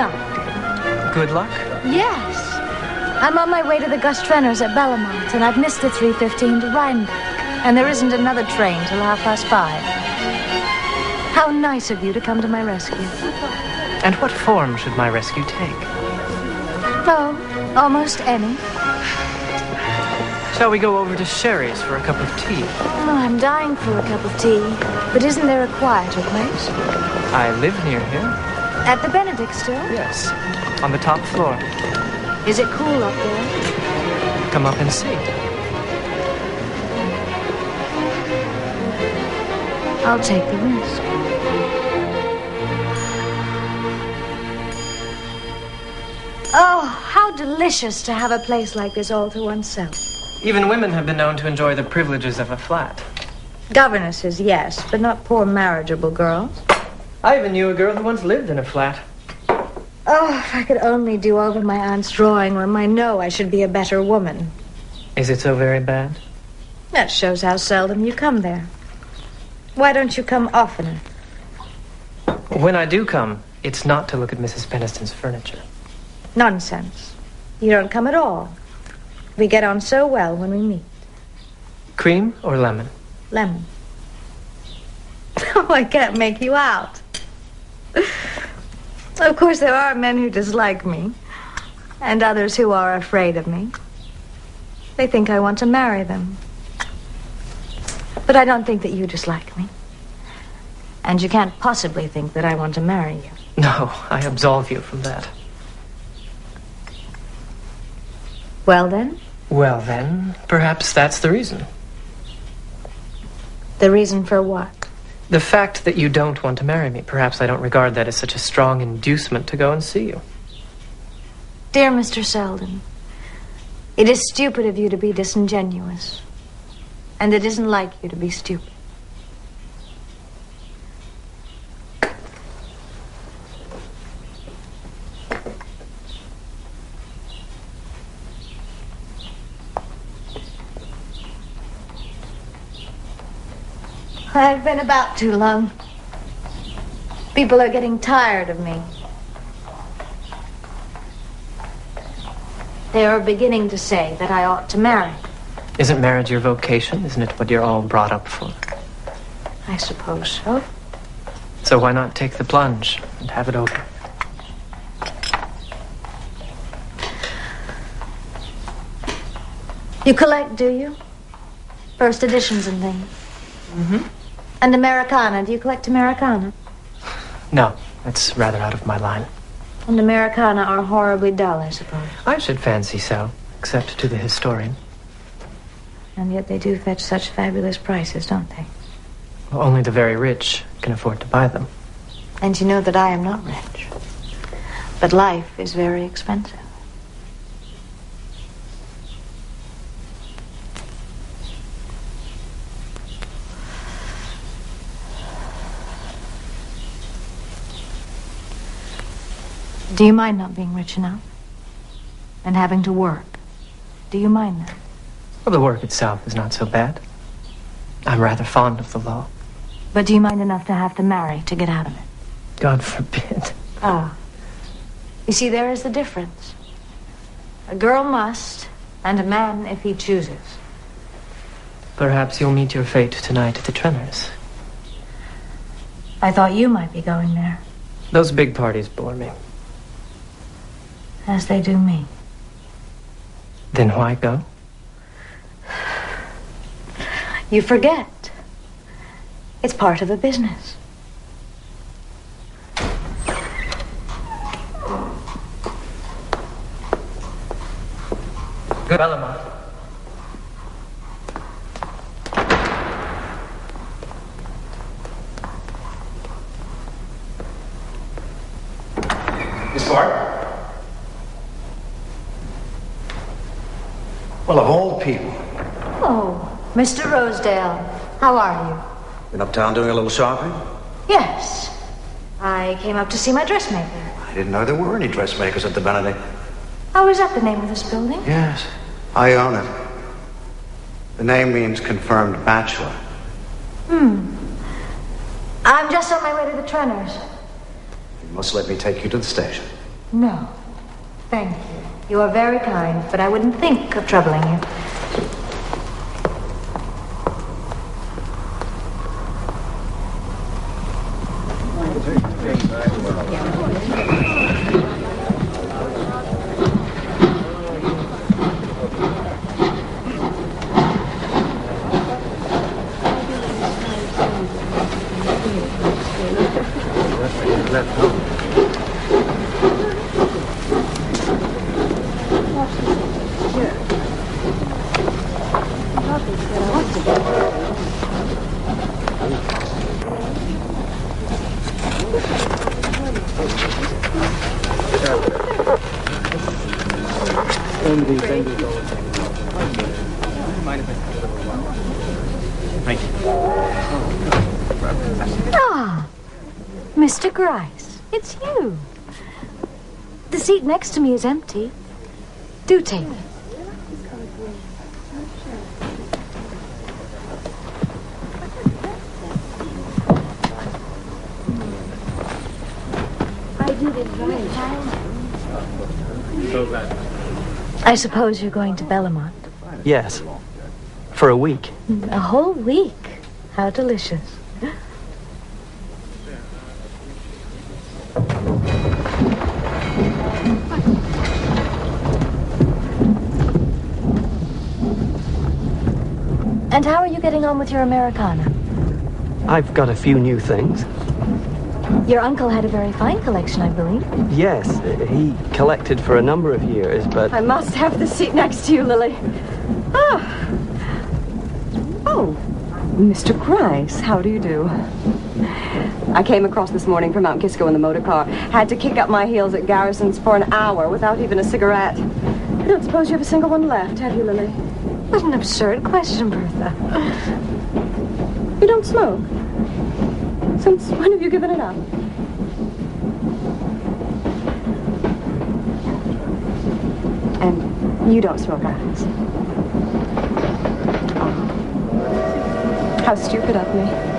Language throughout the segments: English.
luck. Good luck? Yes. I'm on my way to the Gus Trenners at Bellamont, and I've missed the 3:15 to Rhinebeck. And there isn't another train till 5:30. How nice of you to come to my rescue. And what form should my rescue take? Oh, almost any. Shall we go over to Sherry's for a cup of tea? Oh, I'm dying for a cup of tea. But isn't there a quieter place? I live near here. At the Benedict still? Yes, on the top floor. Is it cool up there? Come up and see. I'll take the risk. Oh, how delicious to have a place like this all to oneself. Even women have been known to enjoy the privileges of a flat. Governesses, yes, but not poor marriageable girls. I even knew a girl who once lived in a flat. Oh, if I could only do over my aunt's drawing room, I know I should be a better woman. Is it so very bad? That shows how seldom you come there. Why don't you come oftener? When I do come, it's not to look at Mrs. Peniston's furniture. Nonsense. You don't come at all. We get on so well when we meet. Cream or lemon? Lemon. Oh, I can't make you out. Of course, there are men who dislike me, and others who are afraid of me. They think I want to marry them. But I don't think that you dislike me. And you can't possibly think that I want to marry you. No, I absolve you from that. Well, then? Well, then, perhaps that's the reason. The reason for what? The fact that you don't want to marry me. Perhaps I don't regard that as such a strong inducement to go and see you. Dear Mr. Selden, it is stupid of you to be disingenuous. And it isn't like you to be stupid. I've been about too long. People are getting tired of me. They are beginning to say that I ought to marry. Isn't marriage your vocation? Isn't it what you're all brought up for? I suppose so. So why not take the plunge and have it over? You collect, do you? First editions and things. Mm-hmm. And Americana. Do you collect Americana? No, that's rather out of my line. And Americana are horribly dull, I suppose. I should fancy so, except to the historian. And yet they do fetch such fabulous prices, don't they? Well, only the very rich can afford to buy them. And you know that I am not rich. But life is very expensive. Do you mind not being rich enough? And having to work? Do you mind that? Well, the work itself is not so bad. I'm rather fond of the law. But do you mind enough to have to marry to get out of it? God forbid. Ah. You see, there is the difference. A girl must, and a man if he chooses. Perhaps you'll meet your fate tonight at the Trenners. I thought you might be going there. Those big parties bore me. As they do me. Then why go? You forget. It's part of the business. Good. Bellamont. Miss Bart? Well, of all people. Oh, Mr. Rosedale, how are you? Been uptown doing a little shopping? Yes. I came up to see my dressmaker. I didn't know there were any dressmakers at the Benedict. Oh, is that the name of this building? Yes, I own it. The name means confirmed bachelor. I'm just on my way to the Trenners. You must let me take you to the station. No. Thank you. You are very kind, but I wouldn't think of troubling you. Ah, Mr. Gryce, it's you. The seat next to me is empty. Do take it. I suppose you're going to Bellamont. Yes. For a week. A whole week. How delicious. And how are you getting on with your Americana? I've got a few new things. Your uncle had a very fine collection, I believe. Yes, he collected for a number of years, but... I must have the seat next to you, Lily. Ah. Oh, Mr. Gryce, how do you do? I came across this morning from Mount Kisco in the motor car. Had to kick up my heels at Garrison's for an hour without even a cigarette. I don't suppose you have a single one left, have you, Lily? What an absurd question, Bertha. You don't smoke? Since when have you given it up? And you don't smoke, Alice? Oh. How stupid of me.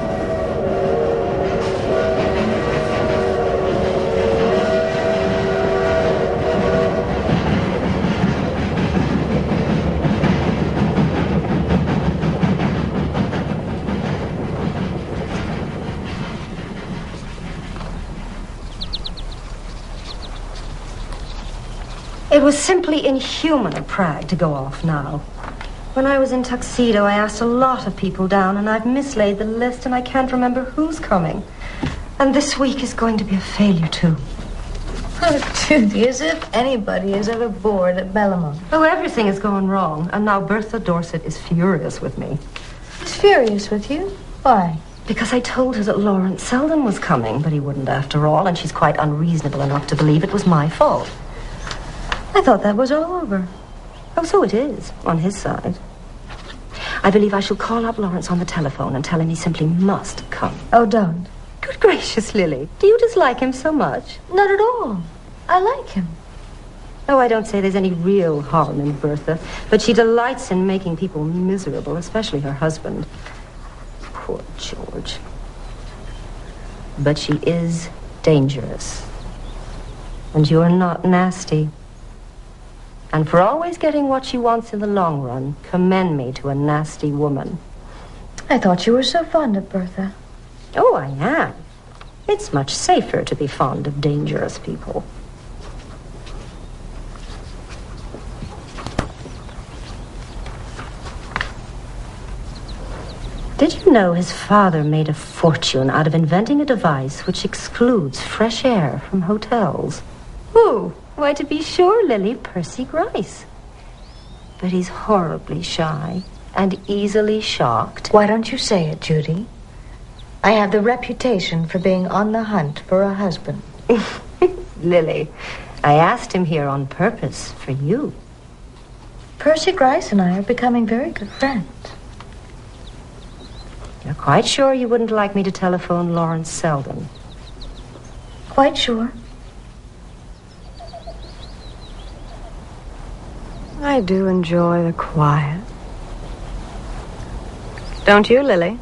It was simply inhuman of Prague to go off now. When I was in Tuxedo, I asked a lot of people down, and I've mislaid the list, and I can't remember who's coming. And this week is going to be a failure, too. Oh, Judy, as if anybody is ever bored at Bellamont. Oh, everything is going wrong, and now Bertha Dorset is furious with me. She's furious with you? Why? Because I told her that Lawrence Selden was coming, but he wouldn't after all, and she's quite unreasonable enough to believe it was my fault. I thought that was all over. Oh, so it is, on his side. I believe I shall call up Lawrence on the telephone and tell him he simply must come. Oh, don't. Good gracious, Lily. Do you dislike him so much? Not at all. I like him. Oh, I don't say there's any real harm in Bertha, but she delights in making people miserable, especially her husband. Poor George. But she is dangerous. And you're not nasty. And for always getting what she wants in the long run, commend me to a nasty woman. I thought you were so fond of Bertha. Oh, I am. It's much safer to be fond of dangerous people. Did you know his father made a fortune out of inventing a device which excludes fresh air from hotels? Who? Why, to be sure, Lily, Percy Gryce. But he's horribly shy and easily shocked. Why don't you say it, Judy? I have the reputation for being on the hunt for a husband. Lily, I asked him here on purpose for you. Percy Gryce and I are becoming very good friends. You're quite sure you wouldn't like me to telephone Lawrence Selden? Quite sure. I do enjoy the quiet. Don't you, Lily?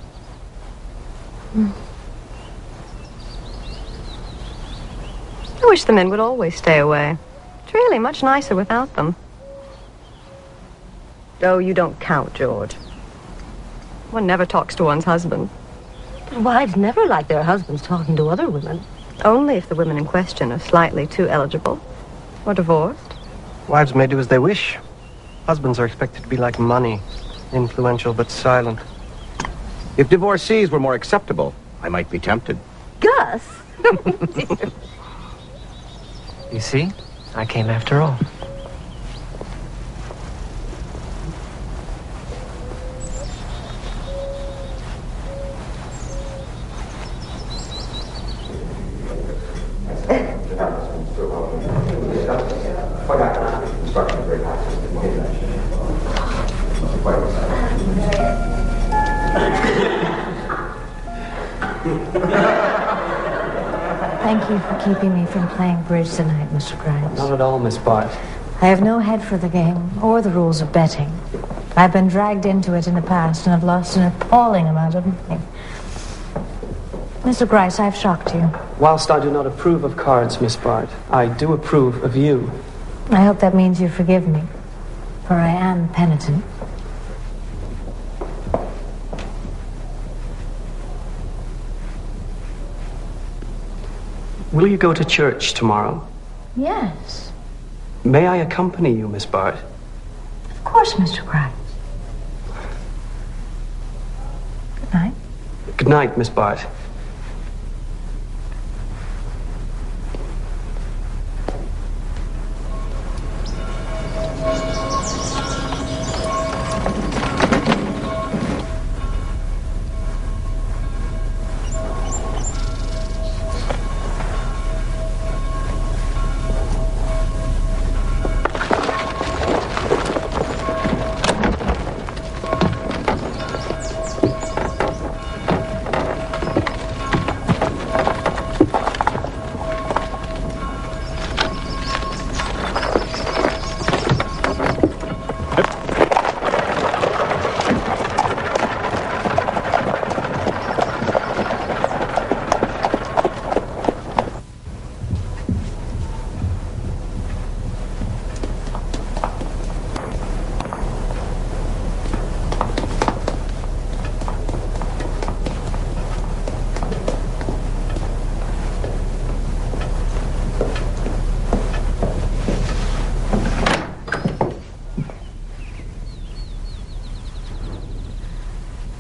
I wish the men would always stay away. It's really much nicer without them. Oh, you don't count, George. One never talks to one's husband. But wives never like their husbands talking to other women. Only if the women in question are slightly too eligible or divorced. Wives may do as they wish. Husbands are expected to be like money, influential but silent. If divorcees were more acceptable, I might be tempted. Gus! You see, I came after all. Thank you for keeping me from playing bridge tonight, Mr. Grimes. Not at all, Miss Bart. I have no head for the game or the rules of betting. I've been dragged into it in the past and have lost an appalling amount of money. Mr. Grice, I've shocked you. Whilst I do not approve of cards, Miss Bart, I do approve of you. I hope that means you forgive me, for I am penitent. Will you go to church tomorrow? Yes, May I accompany you, Miss Bart? of course, Mr. Grice. Good night. Good night, Miss Bart.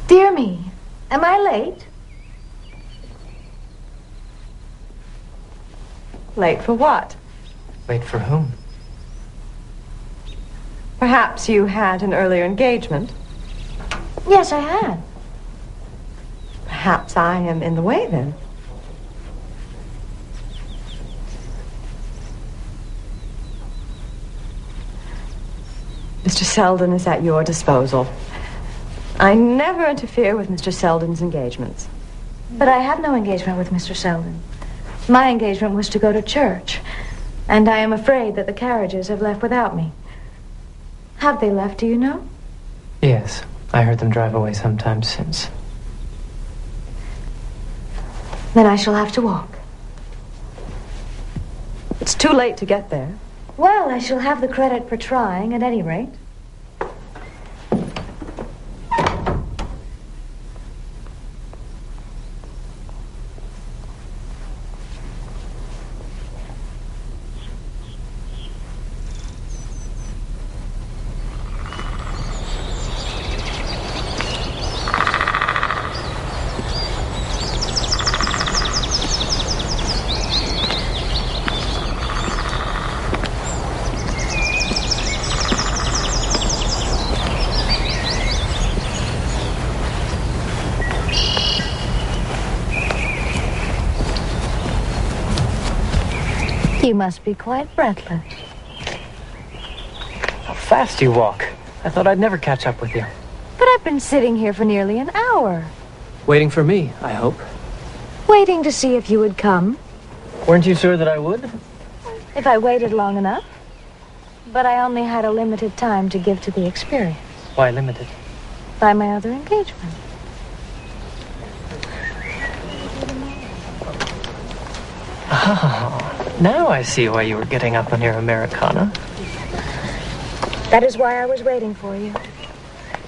Dear me, am I late? Late for what? Wait for whom? Perhaps you had an earlier engagement. Yes, I had. Perhaps I am in the way then. Mr. Selden is at your disposal. I never interfere with Mr. Selden's engagements. But I had no engagement with Mr. Selden. My engagement was to go to church, and I am afraid that the carriages have left without me. Have they left, do you know? Yes, I heard them drive away sometime since. Then I shall have to walk. It's too late to get there. Well, I shall have the credit for trying, at any rate. You must be quite breathless. How fast you walk. I thought I'd never catch up with you. But I've been sitting here for nearly an hour, Waiting for me, I hope. waiting to see if you would come, Weren't you sure that I would? if I waited long enough. But I only had a limited time to give to the experience Why limited? by my other engagement. Oh, Now I see why you were getting up on your Americana. That is why I was waiting for you.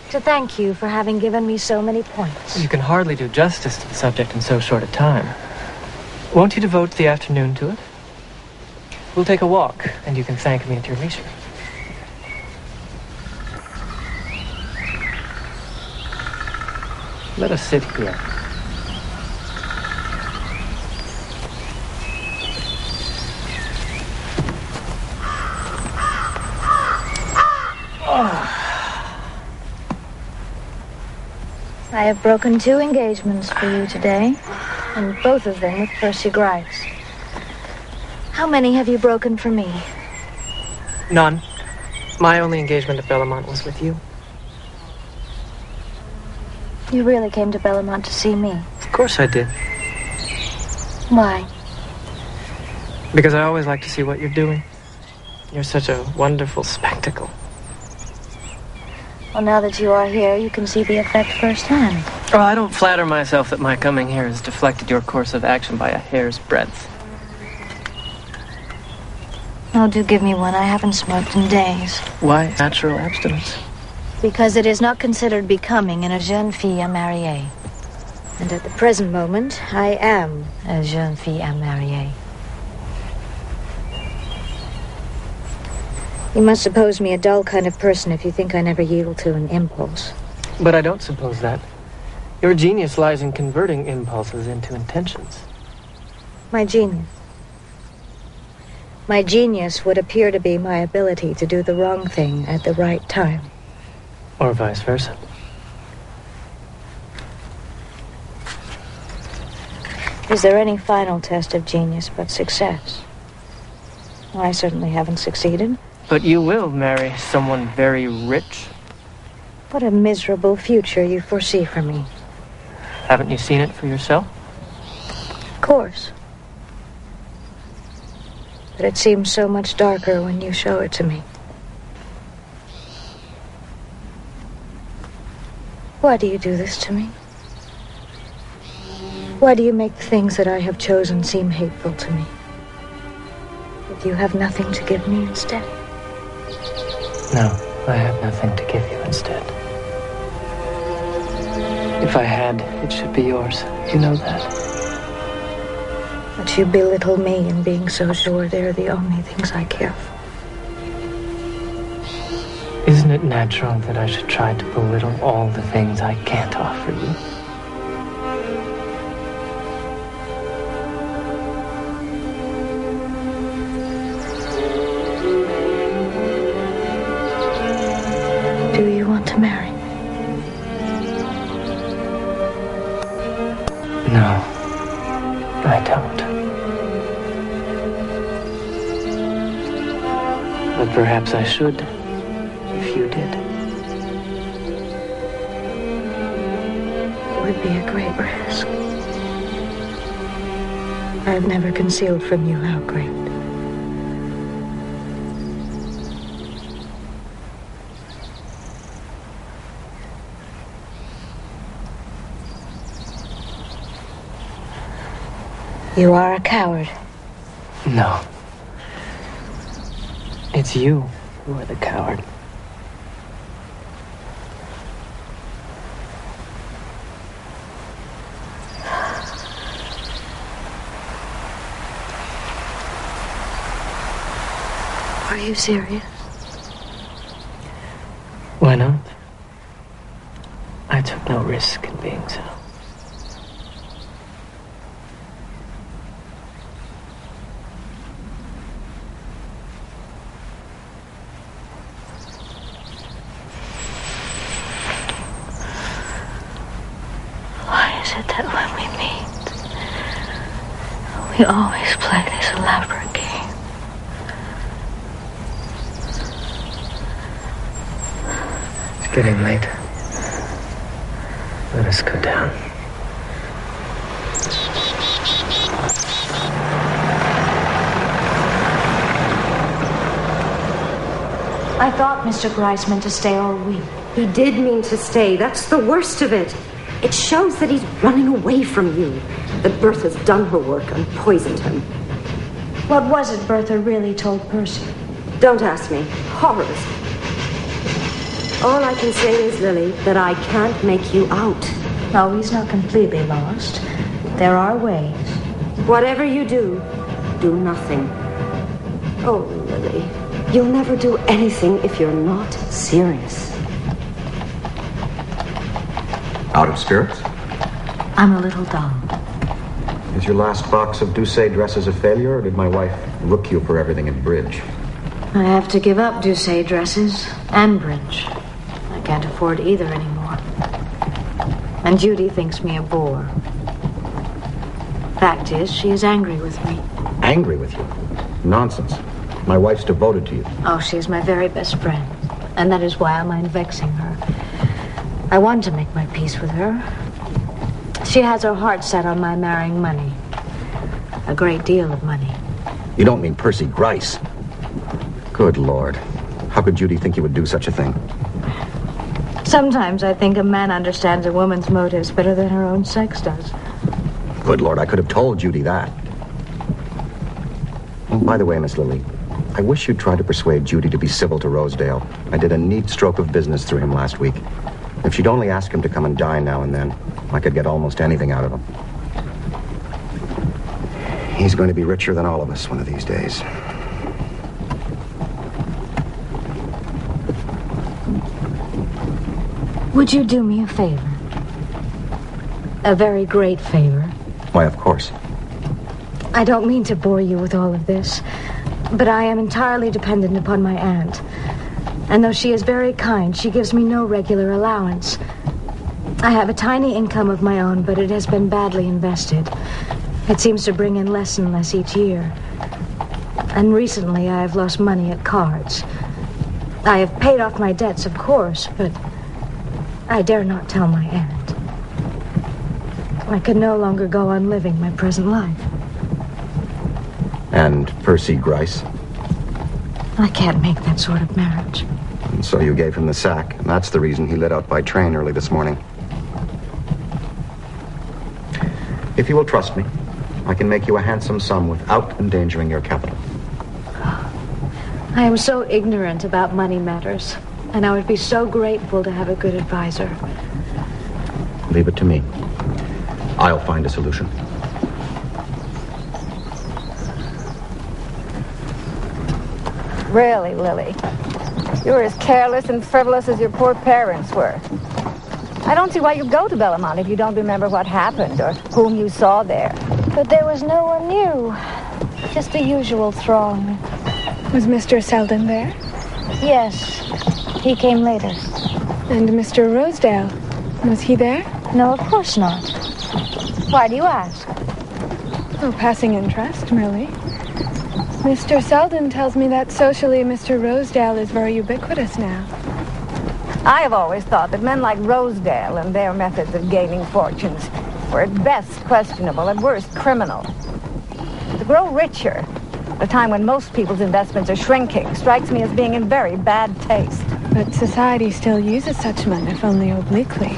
To thank you for having given me so many points. You can hardly do justice to the subject in so short a time. Won't you devote the afternoon to it? We'll take a walk, and you can thank me at your leisure. Let us sit here. I have broken 2 engagements for you today, and both of them with Percy Grice. How many have you broken for me? None. My only engagement at Bellamont was with you. You really came to Bellamont to see me? Of course I did. Why? Because I always like to see what you're doing. You're such a wonderful spectacle. Well, now that you are here, you can see the effect firsthand. Oh, I don't flatter myself that my coming here has deflected your course of action by a hair's breadth. Oh, do give me one. I haven't smoked in days. Why natural abstinence? Because it is not considered becoming in a jeune fille à marier. And at the present moment, I am a jeune fille à marier. You must suppose me a dull kind of person if you think I never yield to an impulse. But I don't suppose that. Your genius lies in converting impulses into intentions. My genius. My genius would appear to be my ability to do the wrong thing at the right time. Or vice versa. Is there any final test of genius but success? I certainly haven't succeeded. But you will marry someone very rich? What a miserable future you foresee for me. Haven't you seen it for yourself? Of course. But it seems so much darker when you show it to me. Why do you do this to me? Why do you make the things that I have chosen seem hateful to me? If you have nothing to give me instead. No, I have nothing to give you instead. If I had, it should be yours. You know that. But you belittle me in being so sure they're the only things I care for. Isn't it natural that I should try to belittle all the things I can't offer you? Do you want to marry me? No, I don't. But perhaps I should, if you did. It would be a great risk. I've never concealed from you how great. You are a coward. No. It's you who are the coward. Are you serious? Why not? I took no risk in being so. That when we meet, we always play this elaborate game. It's getting late. Let us go down. I thought Mr. Grice meant to stay all week. He did mean to stay. That's the worst of it. It shows that he's running away from you, that Bertha's done her work and poisoned him. What was it Bertha really told Percy? Don't ask me. Horrors. All I can say is, Lily, that I can't make you out. No, he's not completely lost. There are ways. Whatever you do, do nothing. Oh, Lily, you'll never do anything if you're not serious. Out of spirits? I'm a little dull. Is your last box of Doucet dresses a failure, or did my wife rook you for everything at bridge? I have to give up Doucet dresses and bridge. I can't afford either anymore. And Judy thinks me a bore. Fact is, she is angry with me. Angry with you? Nonsense. My wife's devoted to you. Oh, she is my very best friend. And that is why I mind vexing her. I want to make my peace with her. She has her heart set on my marrying money. A great deal of money. You don't mean Percy Grice? Good Lord. How could Judy think you would do such a thing? Sometimes I think a man understands a woman's motives better than her own sex does. Good Lord, I could have told Judy that. Oh, by the way, Miss Lily, I wish you'd try to persuade Judy to be civil to Rosedale. I did a neat stroke of business through him last week. If she'd only ask him to come and dine now and then, I could get almost anything out of him. He's going to be richer than all of us one of these days. Would you do me a favor? A very great favor. Why, of course. I don't mean to bore you with all of this, but I am entirely dependent upon my aunt. And though she is very kind, she gives me no regular allowance. I have a tiny income of my own, but it has been badly invested. It seems to bring in less and less each year. And recently I have lost money at cards. I have paid off my debts, of course, but I dare not tell my aunt. I could no longer go on living my present life. And Percy Grice? I can't make that sort of marriage. And so you gave him the sack, and that's the reason he lit out by train early this morning. If you will trust me, I can make you a handsome sum without endangering your capital. I am so ignorant about money matters, and I would be so grateful to have a good advisor. Leave it to me. I'll find a solution. Really, Lily, you're as careless and frivolous as your poor parents were. I don't see why you go to Bellamont if you don't remember what happened or whom you saw there. But there was no one new. Just the usual throng. Was Mr. Selden there? Yes. He came later. And Mr. Rosedale, was he there? No, of course not. Why do you ask? Oh, passing interest, merely. Mr. Selden tells me that socially Mr. Rosedale is very ubiquitous now. I have always thought that men like Rosedale and their methods of gaining fortunes were at best questionable, at worst criminal. To grow richer at a time when most people's investments are shrinking strikes me as being in very bad taste. But society still uses such men, if only obliquely.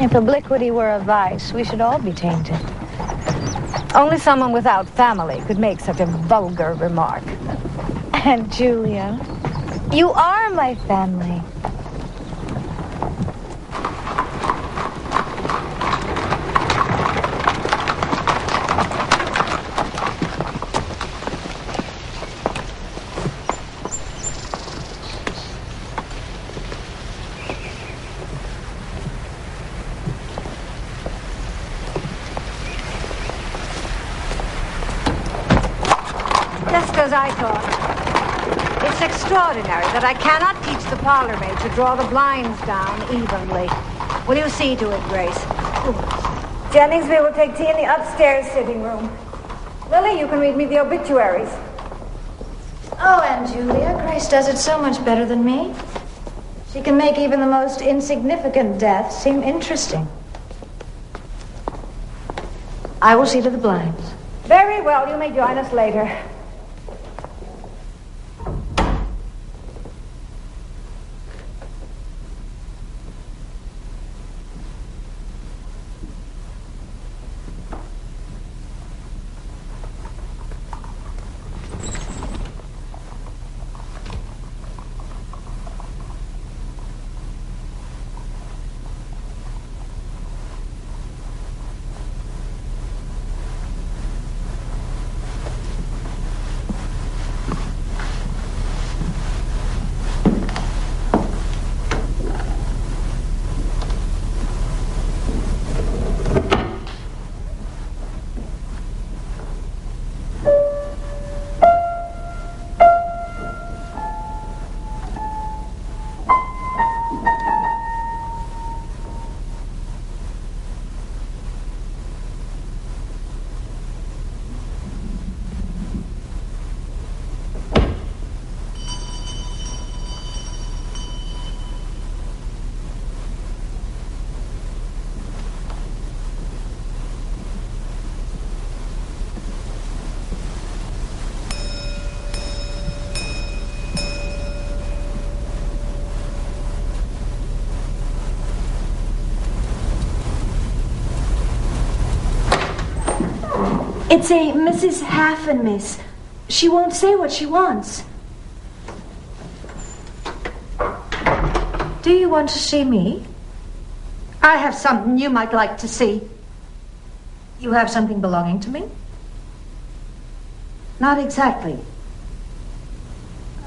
If obliquity were a vice, we should all be tainted. Only someone without family could make such a vulgar remark. Aunt Julia, you are my family. As I thought. It's extraordinary that I cannot teach the parlor maid to draw the blinds down evenly. Will you see to it, Grace? Jennings, we will take tea in the upstairs sitting room. Lily, you can read me the obituaries. Oh, Aunt Julia, Grace does it so much better than me. She can make even the most insignificant death seem interesting. I will see to the blinds. Very well, you may join us later. It's a Mrs. Haffen, miss. She won't say what she wants. Do you want to see me? I have something you might like to see. You have something belonging to me? Not exactly.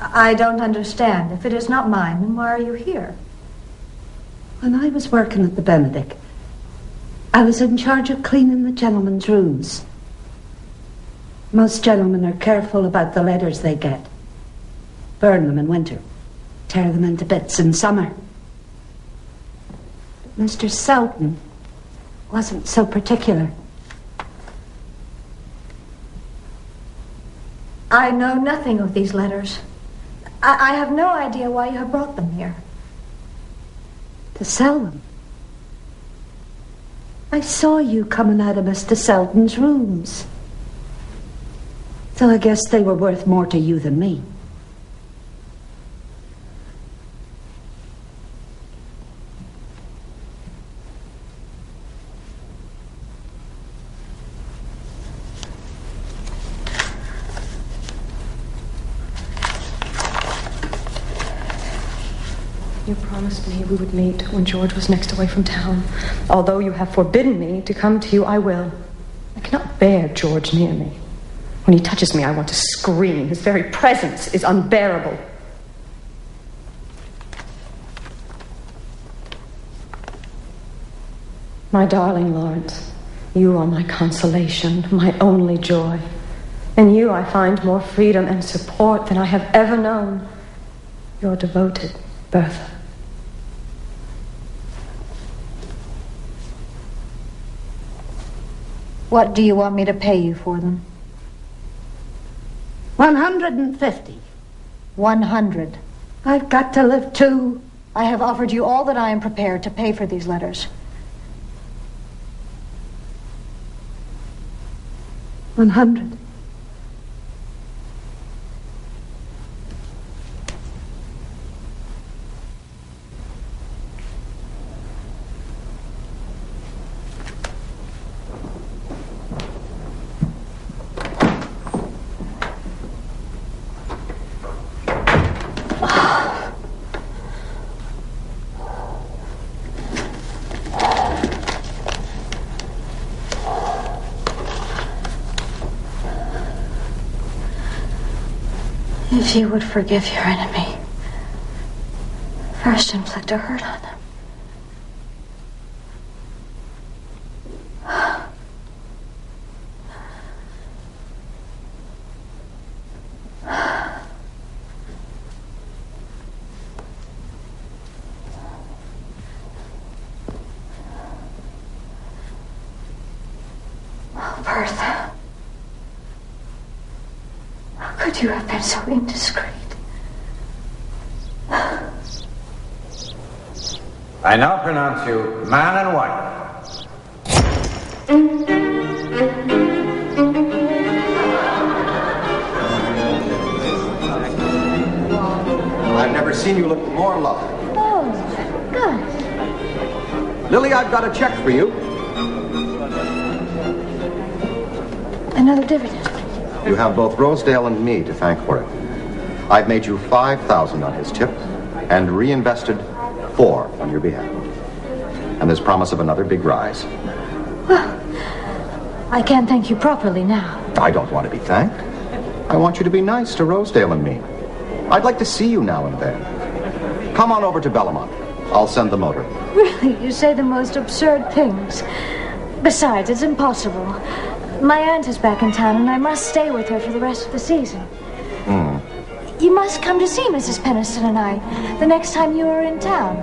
I don't understand. If it is not mine, then why are you here? When I was working at the Benedict, I was in charge of cleaning the gentlemen's rooms. Most gentlemen are careful about the letters they get. Burn them in winter. Tear them into bits in summer. But Mr. Selden wasn't so particular. I know nothing of these letters. I have no idea why you have brought them here. To sell them. I saw you coming out of Mr. Selden's rooms. So I guess they were worth more to you than me. You promised me we would meet when George was next away from town. Although you have forbidden me to come to you, I will. I cannot bear George near me. When he touches me, I want to scream. His very presence is unbearable. My darling Lawrence, you are my consolation, my only joy. In you I find more freedom and support than I have ever known. Your devoted Bertha. What do you want me to pay you for them? 150. 100. I've got to live too. I have offered you all that I am prepared to pay for these letters. 100. If you would forgive your enemy, first inflict a hurt on them. Oh, Bertha. How could you have been so indiscreet? I now pronounce you man and wife. I've never seen you look more lovely. Oh, good. Lily, I've got a check for you. Another dividend. You have both Rosedale and me to thank for it. I've made you $5,000 on his tip and reinvested $4 on your behalf. And there's promise of another big rise. Well, I can't thank you properly now. I don't want to be thanked. I want you to be nice to Rosedale and me. I'd like to see you now and then. Come on over to Bellamont. I'll send the motor. Really, you say the most absurd things. Besides, it's impossible. My aunt is back in town, and I must stay with her for the rest of the season. You must come to see Mrs. Penniston and I the next time you are in town.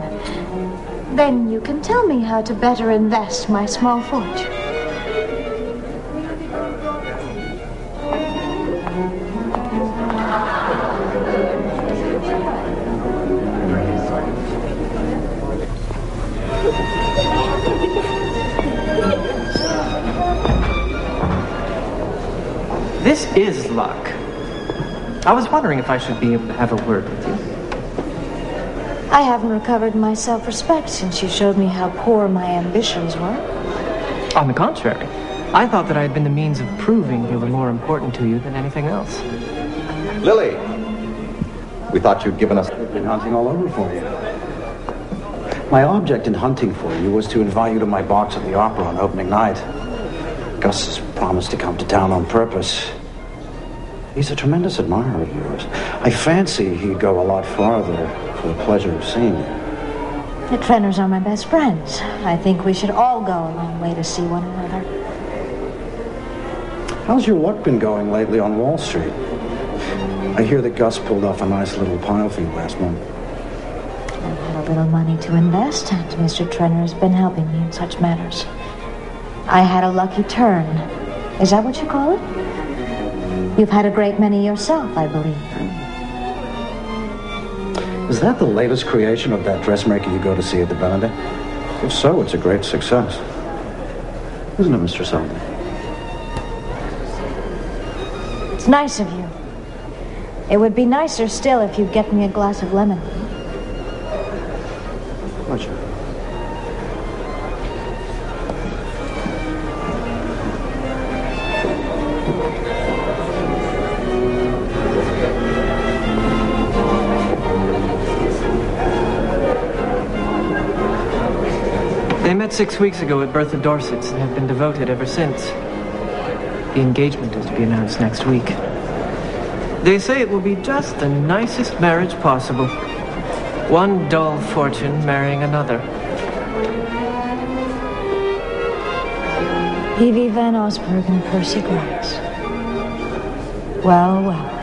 Then you can tell me how to better invest my small fortune. This is luck. I was wondering if I should be able to have a word with you. I haven't recovered my self-respect since you showed me how poor my ambitions were. On the contrary, I thought that I had been the means of proving you were more important to you than anything else. Lily! We thought you'd given us... I've been hunting all over for you. My object in hunting for you was to invite you to my box at the opera on opening night. Gus has promised to come to town on purpose. He's a tremendous admirer of yours. I fancy he'd go a lot farther for the pleasure of seeing you. The Trenners are my best friends. I think we should all go a long way to see one another. How's your luck been going lately on Wall Street? I hear that Gus pulled off a nice little pile for you last month. I've had a little money to invest, and Mr. Trenner has been helping me in such matters. I had a lucky turn. Is that what you call it? You've had a great many yourself, I believe. Is that the latest creation of that dressmaker you go to see at the Benedict? If so, it's a great success. Isn't it, Mr. Selden? It's nice of you. It would be nicer still if you'd get me a glass of lemonade. Pleasure. They met 6 weeks ago at Bertha Dorset's and have been devoted ever since. The engagement is to be announced next week. They say it will be just the nicest marriage possible. One dull fortune marrying another. Evie Van Osburgh and Percy Grice. Well, well.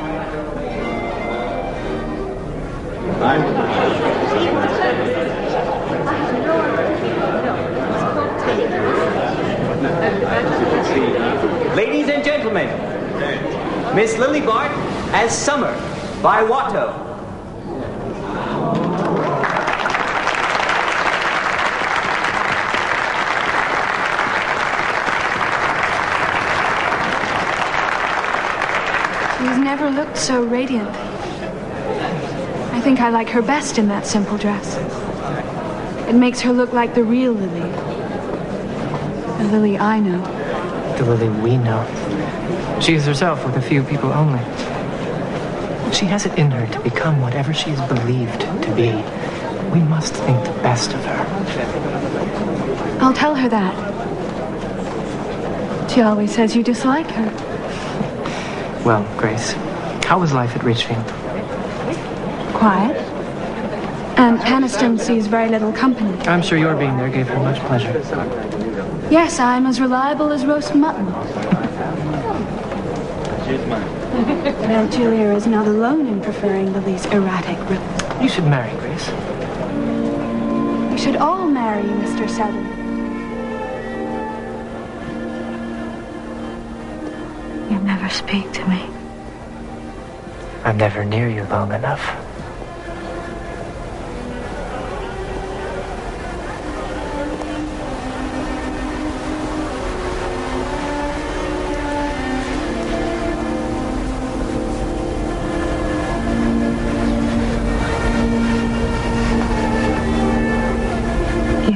Ladies and gentlemen, Miss Lily Bart as Summer by Watteau. She's never looked so radiant. I think I like her best in that simple dress. It makes her look like the real Lily. The Lily I know. The Lily we know. She is herself with a few people only. She has it in her to become whatever she is believed to be. We must think the best of her. I'll tell her that. She always says you dislike her. Well, Grace, how was life at Ridgefield? Quiet. Aunt Paniston sees very little company. I'm sure your being there gave her much pleasure. Yes, I'm as reliable as roast mutton. But Aunt Julia is not alone in preferring Lily's erratic rhythm. You should marry, Grace. You should all marry Mr. Selden. You never speak to me. I'm never near you long enough.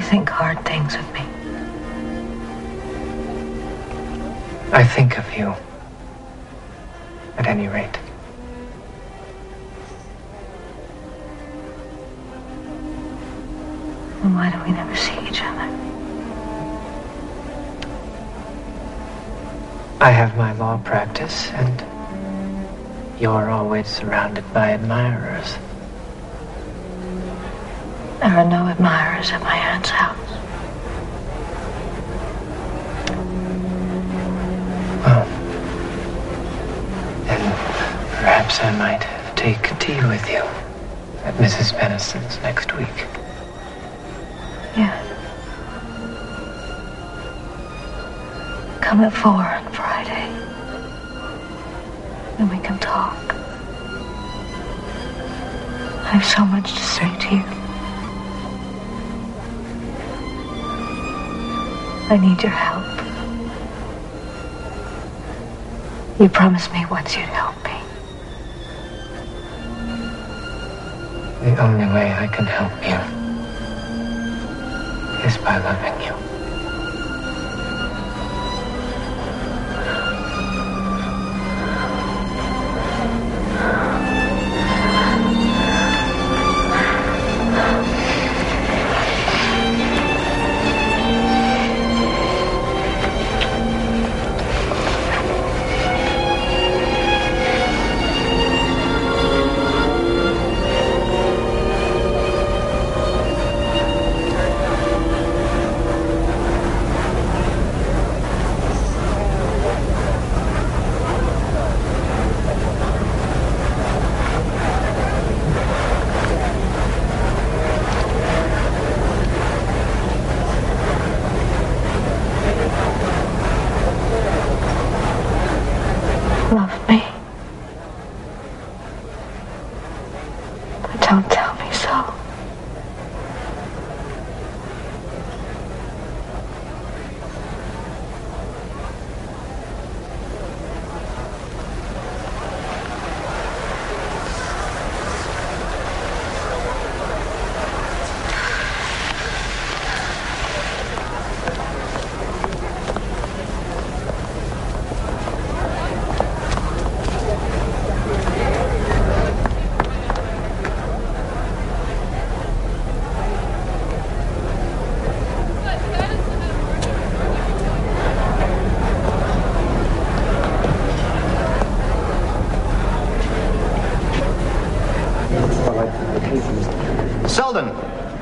Think hard things of me. I think of you, at any rate. Then why do we never see each other? I have my law practice, and you're always surrounded by admirers. There are no admirers at my aunt's house. Well, then perhaps I might take tea with you at Mrs. Peniston's next week. Yes. Come at 4 on Friday. Then we can talk. I have so much to say to you. I need your help. You promised me once you'd help me. The only way I can help you is by loving you.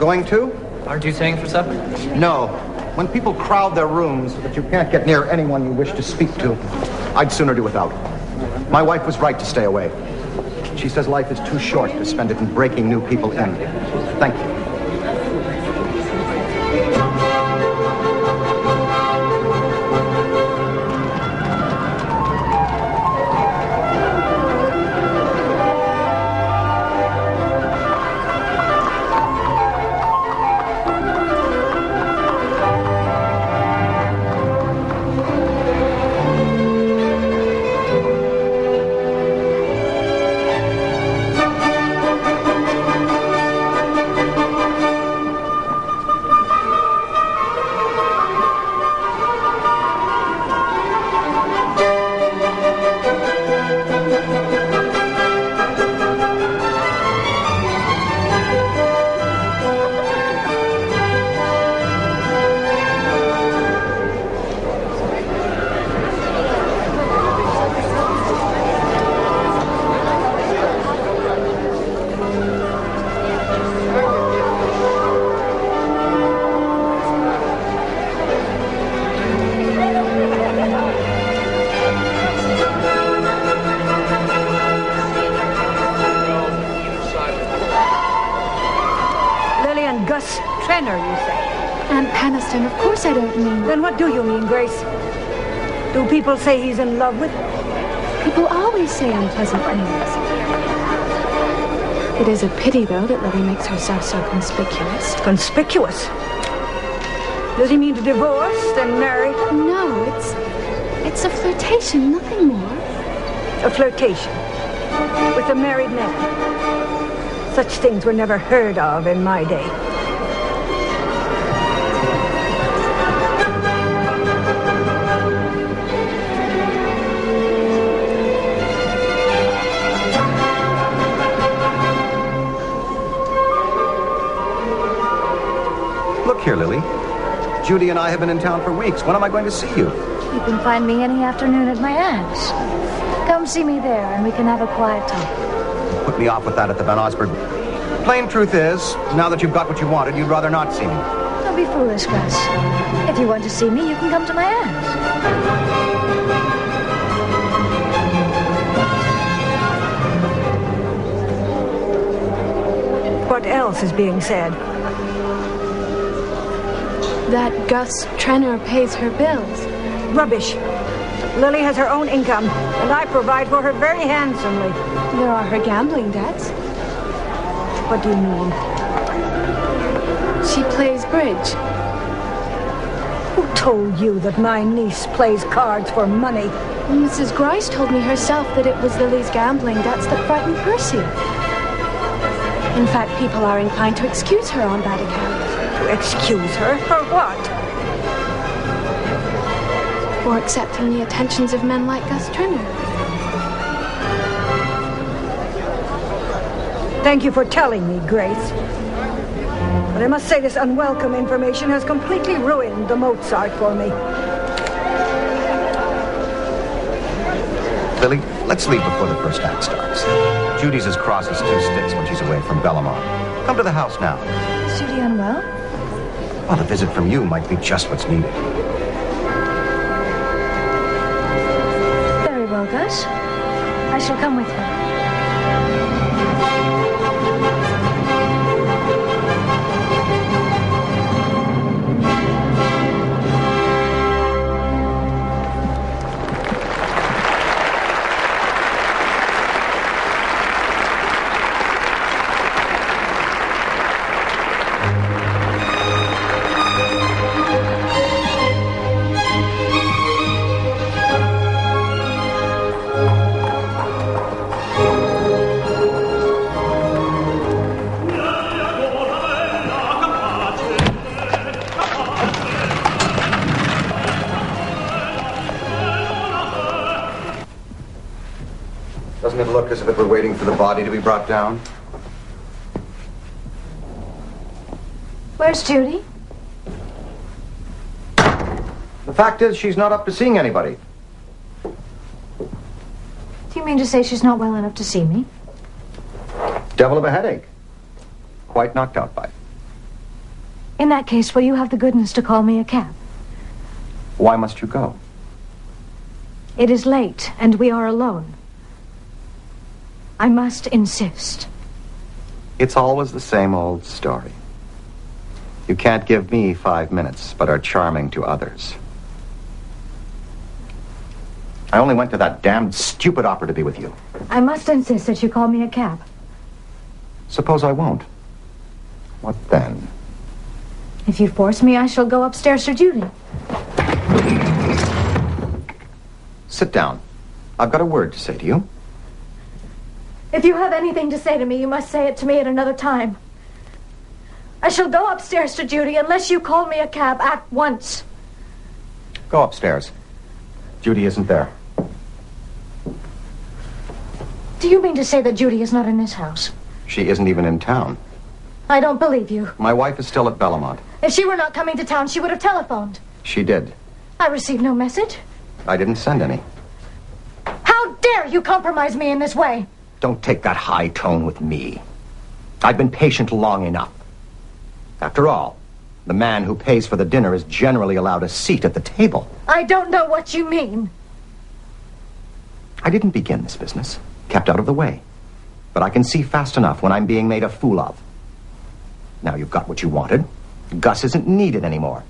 Going to? Aren't you staying for supper? No. When people crowd their rooms so that you can't get near anyone you wish to speak to, I'd sooner do without. My wife was right to stay away. She says life is too short to spend it in breaking new people in. Thank you. Do people say he's in love with her? People always say unpleasant things. It is a pity, though, that Lily makes herself so conspicuous. Conspicuous? Does he mean to divorce, then marry? No, it's a flirtation, nothing more. A flirtation? With a married man? Such things were never heard of in my day. Here, Lily. Judy and I have been in town for weeks. When am I going to see you? You can find me any afternoon at my aunt's. Come see me there, and we can have a quiet talk. Put me off with that at the Van Osburgh. Plain truth is, now that you've got what you wanted, you'd rather not see me. Don't be foolish, Gus. If you want to see me, you can come to my aunt's. What else is being said? That Gus Trenor pays her bills. Rubbish. Lily has her own income, and I provide for her very handsomely. There are her gambling debts. What do you mean? She plays bridge. Who told you that my niece plays cards for money? Mrs. Grice told me herself that it was Lily's gambling debts that frightened Percy. In fact, people are inclined to excuse her on that account. To excuse her? For what? For accepting the attentions of men like Gus Trenor. Thank you for telling me, Grace. But I must say this unwelcome information has completely ruined the Mozart for me. Lily, let's leave before the first act starts. Judy's as cross as two sticks when she's away from Bellamont. Come to the house now. Is Judy unwell? Well, a visit from you might be just what's needed. Very well, Gus. I shall come with her. Doesn't it look as if it were waiting for the body to be brought down? Where's Judy? The fact is, she's not up to seeing anybody. Do you mean to say she's not well enough to see me? Devil of a headache. Quite knocked out by it. In that case, will you have the goodness to call me a cab? Why must you go? It is late, and we are alone. I must insist. It's always the same old story. You can't give me 5 minutes, but are charming to others. I only went to that damned stupid opera to be with you. I must insist that you call me a cab. Suppose I won't. What then? If you force me, I shall go upstairs to Judy. Sit down. I've got a word to say to you. If you have anything to say to me, you must say it to me at another time. I shall go upstairs to Judy unless you call me a cab at once. Go upstairs. Judy isn't there. Do you mean to say that Judy is not in this house? She isn't even in town. I don't believe you. My wife is still at Bellamont. If she were not coming to town, she would have telephoned. She did. I received no message. I didn't send any. How dare you compromise me in this way? Don't take that high tone with me. I've been patient long enough. After all, the man who pays for the dinner is generally allowed a seat at the table. I don't know what you mean. I didn't begin this business. Kept out of the way. But I can see fast enough when I'm being made a fool of. Now you've got what you wanted. Gus isn't needed anymore.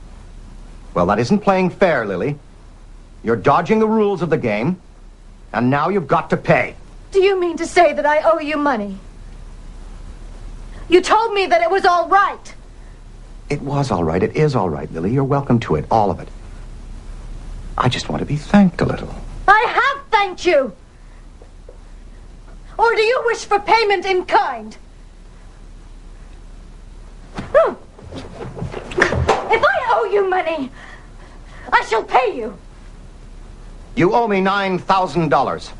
Well, that isn't playing fair, Lily. You're dodging the rules of the game, and now you've got to pay. Do you mean to say that I owe you money? You told me that it was all right. It was all right. It is all right, Lily. You're welcome to it, all of it. I just want to be thanked a little. I have thanked you. Or do you wish for payment in kind? If I owe you money, I shall pay you. You owe me $9,000.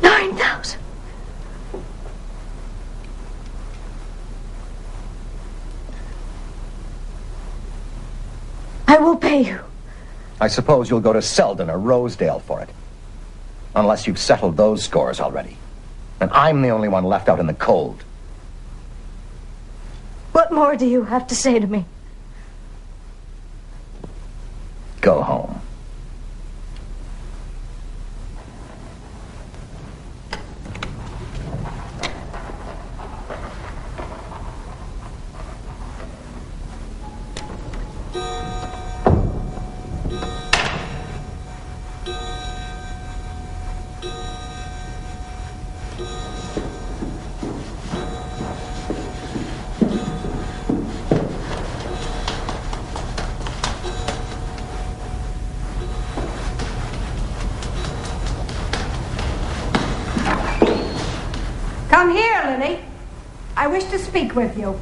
9,000. I will pay you. I suppose you'll go to Selden or Rosedale for it. Unless you've settled those scores already. And I'm the only one left out in the cold. What more do you have to say to me? Go home. Come here, Lily. I wish to speak with you.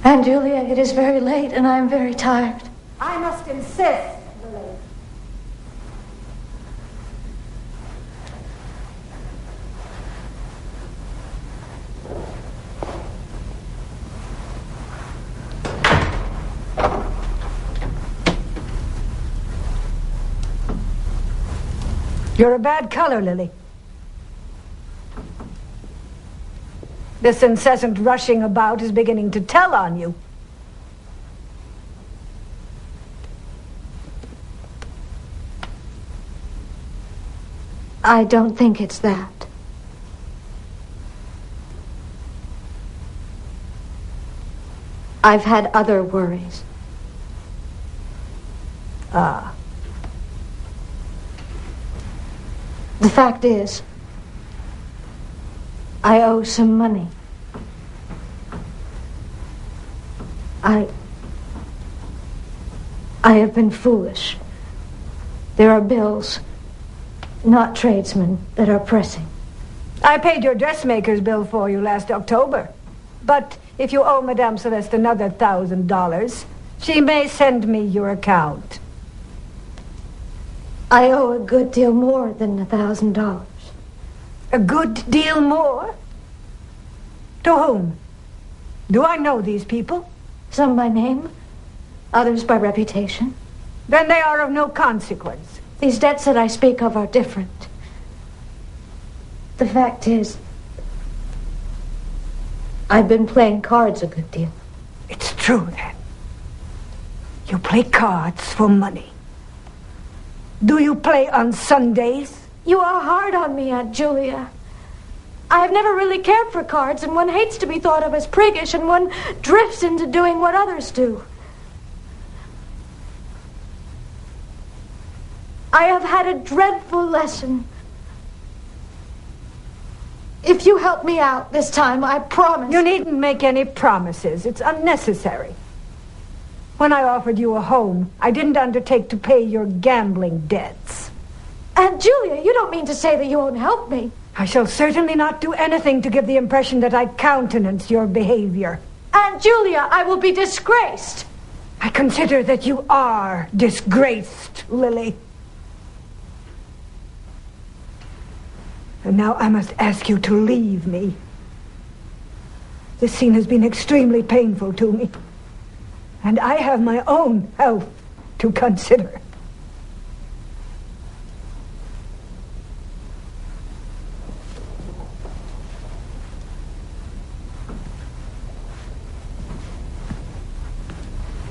And Julia, it is very late and I am very tired. I must insist, Lily. You're a bad color, Lily. This incessant rushing about is beginning to tell on you. I don't think it's that. I've had other worries. Ah. The fact is, I owe some money. I have been foolish. There are bills, not tradesmen, that are pressing. I paid your dressmaker's bill for you last October. But if you owe Madame Celeste another $1,000, she may send me your account. I owe a good deal more than $1,000. A good deal more? To whom? Do I know these people? Some by name, others by reputation. Then they are of no consequence. These debts that I speak of are different. The fact is, I've been playing cards a good deal. It's true, then. You play cards for money. Do you play on Sundays? You are hard on me, Aunt Julia. I have never really cared for cards, and one hates to be thought of as priggish, and one drifts into doing what others do. I have had a dreadful lesson. If you help me out this time, I promise. You needn't make any promises. It's unnecessary. When I offered you a home, I didn't undertake to pay your gambling debts. Aunt Julia, you don't mean to say that you won't help me. I shall certainly not do anything to give the impression that I countenance your behavior. Aunt Julia, I will be disgraced. I consider that you are disgraced, Lily. And now I must ask you to leave me. This scene has been extremely painful to me. And I have my own health to consider.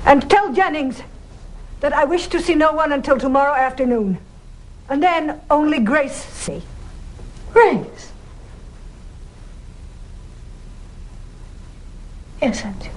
And tell Jennings that I wish to see no one until tomorrow afternoon. And then only Grace see. Grace? Yes, Aunt Julia.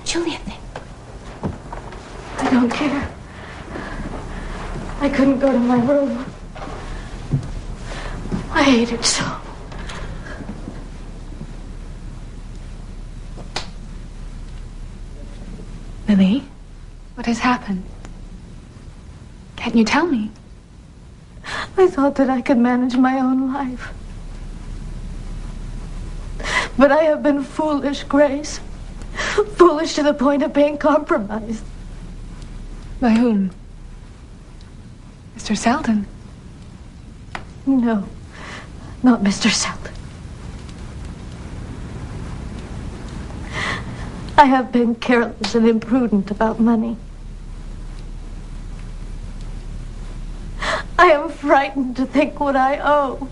Julia think? I don't care. I couldn't go to my room. I hate it so. Lily, what has happened? Can't you tell me? I thought that I could manage my own life. But I have been foolish, Grace. Foolish to the point of being compromised. By whom? Mr. Selden? No, not Mr. Selden. I have been careless and imprudent about money. I am frightened to think what I owe.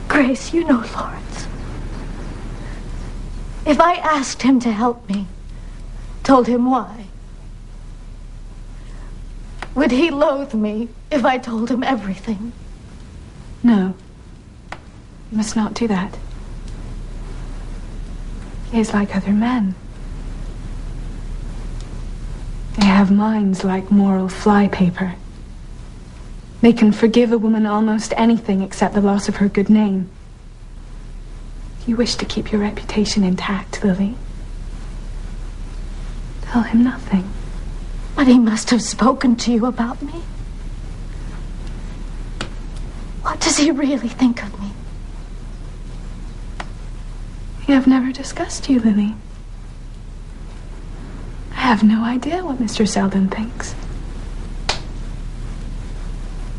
Grace, you know Lawrence. If I asked him to help me, told him why, would he loathe me if I told him everything? No. You must not do that. He is like other men. They have minds like moral flypaper. They can forgive a woman almost anything except the loss of her good name. You wish to keep your reputation intact, Lily. Tell him nothing. But he must have spoken to you about me. What does he really think of me? We have never discussed you, Lily. I have no idea what Mr. Selden thinks.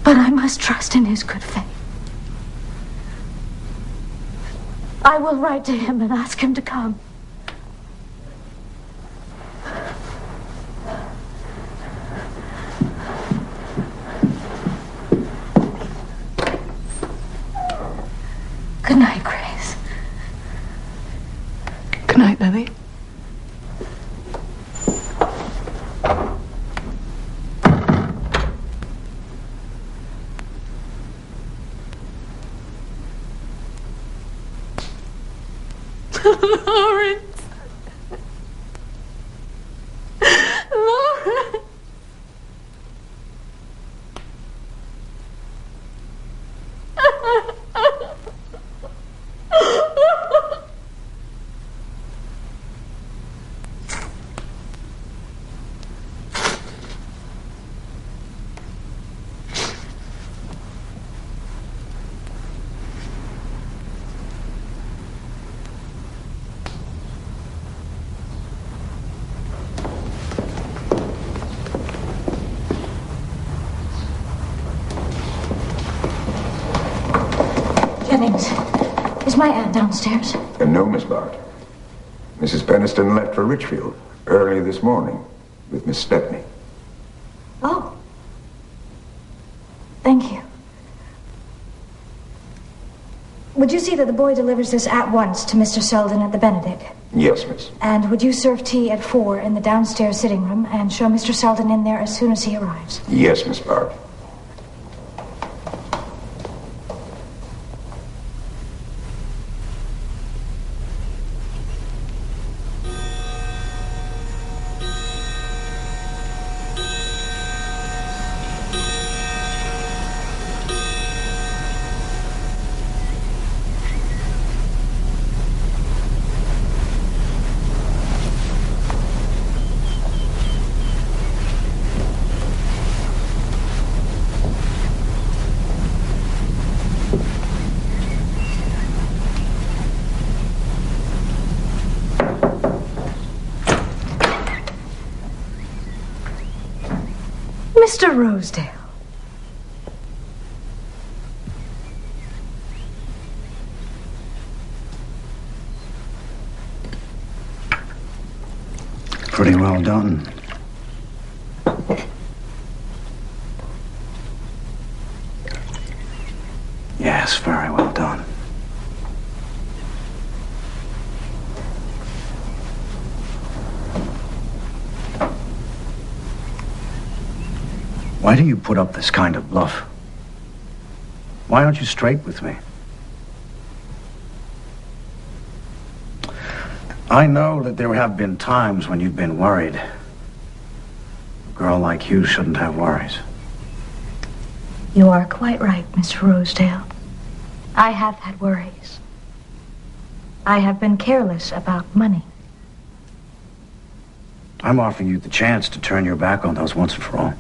But I must trust in his good faith. I will write to him and ask him to come. Good night, Grace. Good night, Lily. Jennings, is my aunt downstairs? No, Miss Bart. Mrs. Peniston left for Richfield early this morning with Miss Stepney. Oh. Thank you. Would you see that the boy delivers this at once to Mr. Selden at the Benedict? Yes, miss. And would you serve tea at 4 in the downstairs sitting room and show Mr. Selden in there as soon as he arrives? Yes, Miss Bart. Mr. Rosedale. Pretty well done. Yes, very well done. Why do you put up this kind of bluff? Why aren't you straight with me? I know that there have been times when you've been worried. A girl like you shouldn't have worries. You are quite right, Mr. Rosedale. I have had worries. I have been careless about money. I'm offering you the chance to turn your back on those once and for all.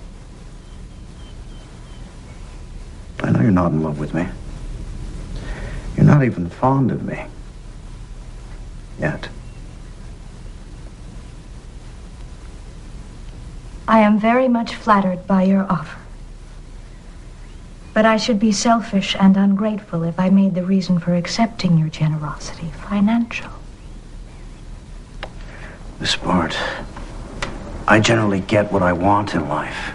I know you're not in love with me. You're not even fond of me. Yet. I am very much flattered by your offer. But I should be selfish and ungrateful if I made the reason for accepting your generosity financial. Miss Bart, I generally get what I want in life.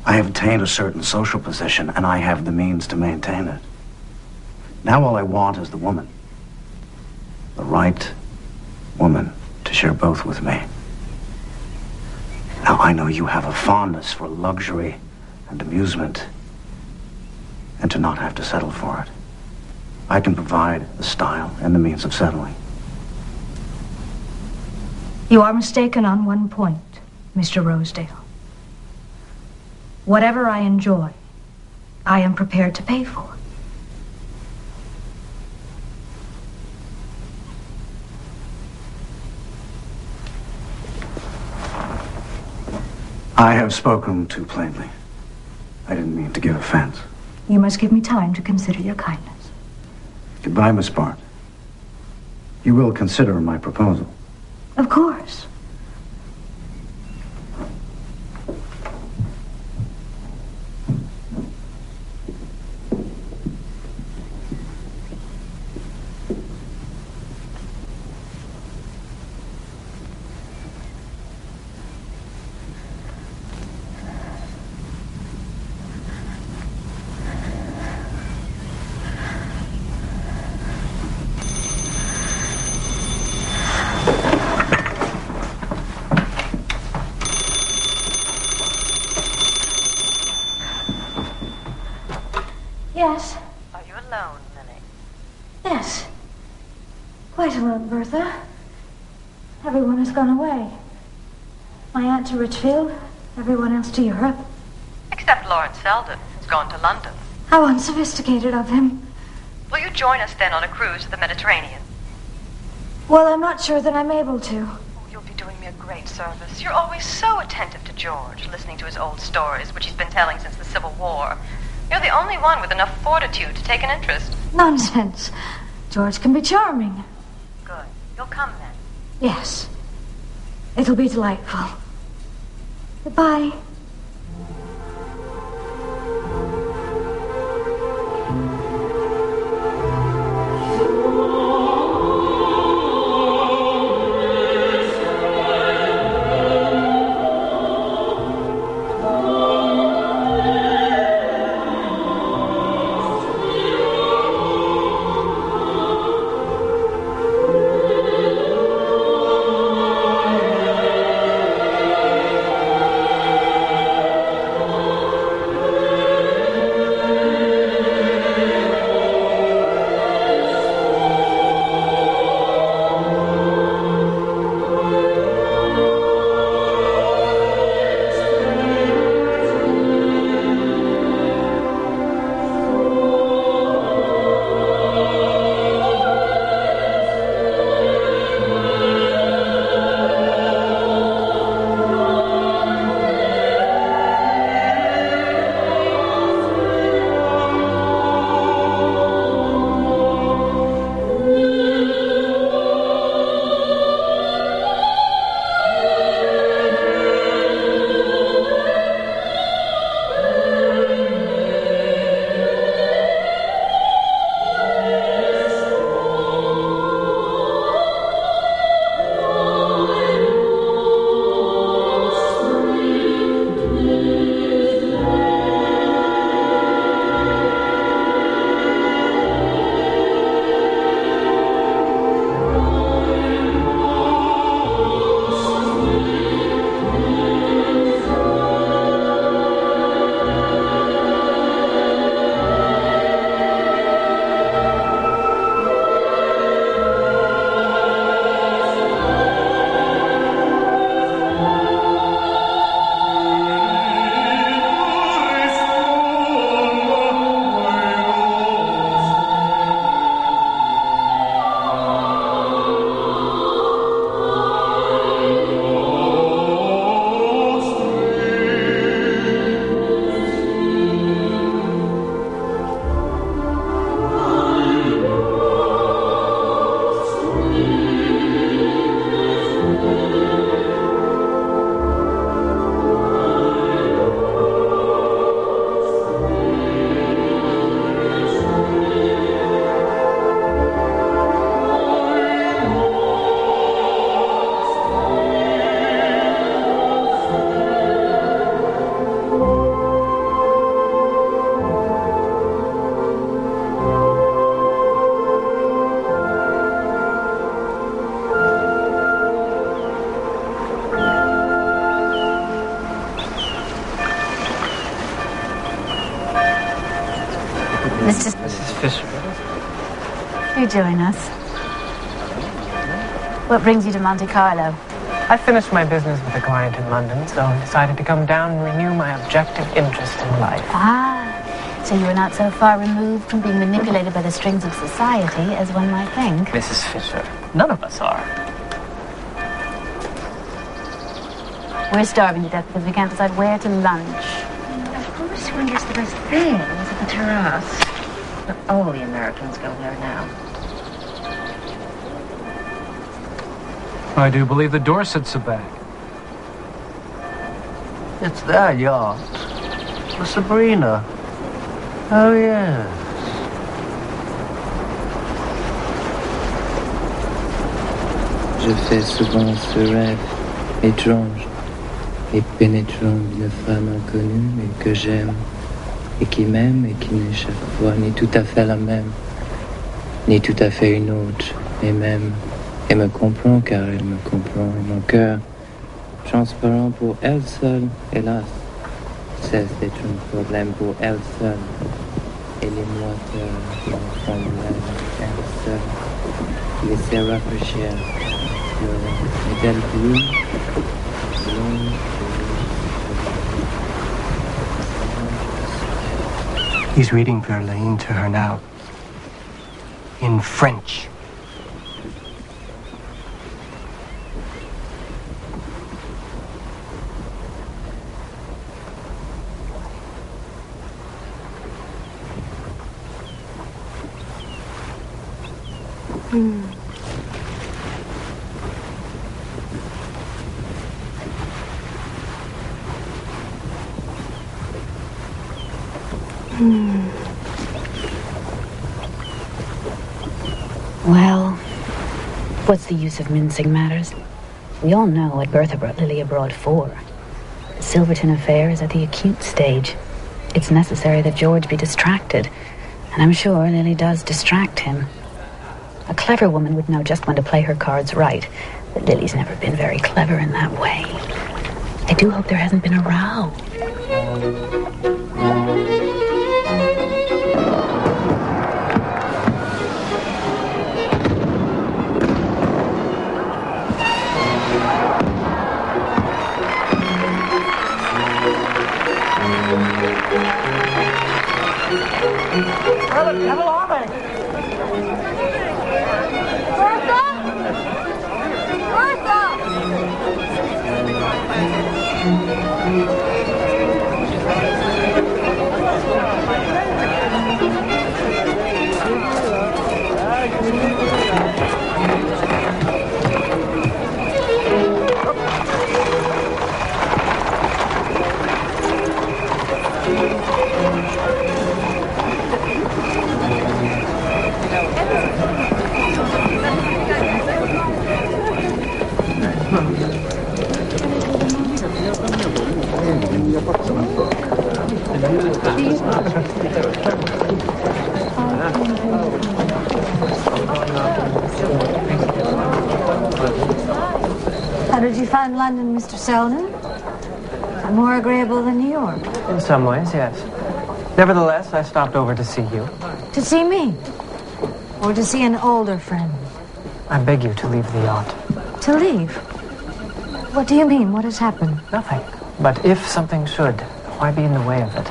I have attained a certain social position, and I have the means to maintain it. Now all I want is the woman. The right woman to share both with me. Now I know you have a fondness for luxury and amusement, and to not have to settle for it. I can provide the style and the means of settling. You are mistaken on one point, Mr. Rosedale. Whatever I enjoy, I am prepared to pay for. I have spoken too plainly. I didn't mean to give offense. You must give me time to consider your kindness. Goodbye, Miss Bart. You will consider my proposal. Of course. Yes. Are you alone, Lily? Yes. Quite alone, Bertha. Everyone has gone away. My aunt to Richfield, everyone else to Europe. Except Lawrence Selden, who's gone to London. How unsophisticated of him. Will you join us then on a cruise to the Mediterranean? Well, I'm not sure that I'm able to. Oh, you'll be doing me a great service. You're always so attentive to George, listening to his old stories, which he's been telling since the Civil War. You're the only one with enough fortitude to take an interest. Nonsense. George can be charming. Good. You'll come then. Yes. It'll be delightful. Goodbye. Mrs. Fisher. You join us. What brings you to Monte Carlo? I finished my business with a client in London, so I decided to come down and renew my objective interest in life. Ah, so you are not so far removed from being manipulated by the strings of society as one might think. Mrs. Fisher, none of us are. We're starving to death because we can't decide where to lunch. Of course, one gets the best things at the terrace. But all the Americans go there now. I do believe the Dorsets are back. It's their yacht. The Sabrina. Oh, yes. Je fais souvent ce rêve étrange et pénétrant d'une femme inconnue et que j'aime et qui m'aime et qui n'est chaque fois ni tout à fait la même, ni tout à fait une autre, et même et me comprend car elle me comprend et mon cœur, transparent pour elle seule, hélas, cesse d'être un problème pour elle seule et les moiteurs qui me font l'air elle seule, laisser rafraîchir le belle bleu, He's reading Verlaine to her now. In French. Well, what's the use of mincing matters? We all know what Bertha brought Lily abroad for. The Silverton affair is at the acute stage. It's necessary that George be distracted, and I'm sure Lily does distract him. A clever woman would know just when to play her cards right, but Lily's never been very clever in that way. I do hope there hasn't been a row. Where the devil are they? Bertha! How did you find London, Mr. Selden? More agreeable than New York? In some ways, yes. Nevertheless, I stopped over to see you. To see me? Or to see an older friend? I beg you to leave the yacht. To leave? What do you mean? What has happened? Nothing. But if something should, why be in the way of it?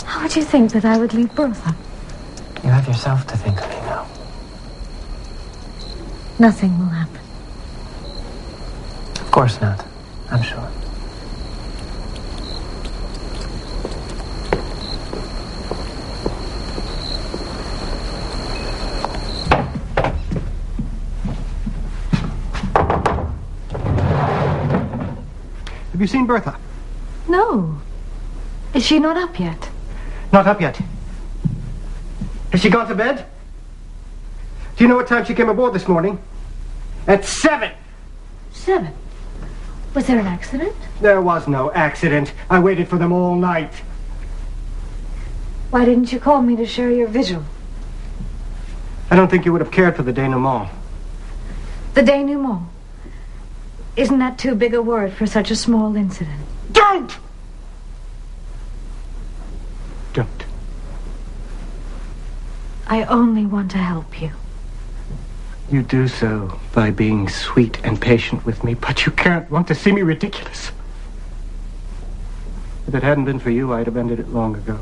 How would you think that I would leave Bertha? You have yourself to think of, you know. Nothing will happen. Of course not. I'm sure. Have you seen Bertha? No. Is she not up yet? Not up yet. Has she gone to bed? Do you know what time she came aboard this morning? At 7. 7? Was there an accident? There was no accident. I waited for them all night. Why didn't you call me to share your vigil? I don't think you would have cared for the denouement. The denouement? Isn't that too big a word for such a small incident? Don't! I only want to help you. You do so by being sweet and patient with me, but you can't want to see me ridiculous. If it hadn't been for you, I'd have ended it long ago.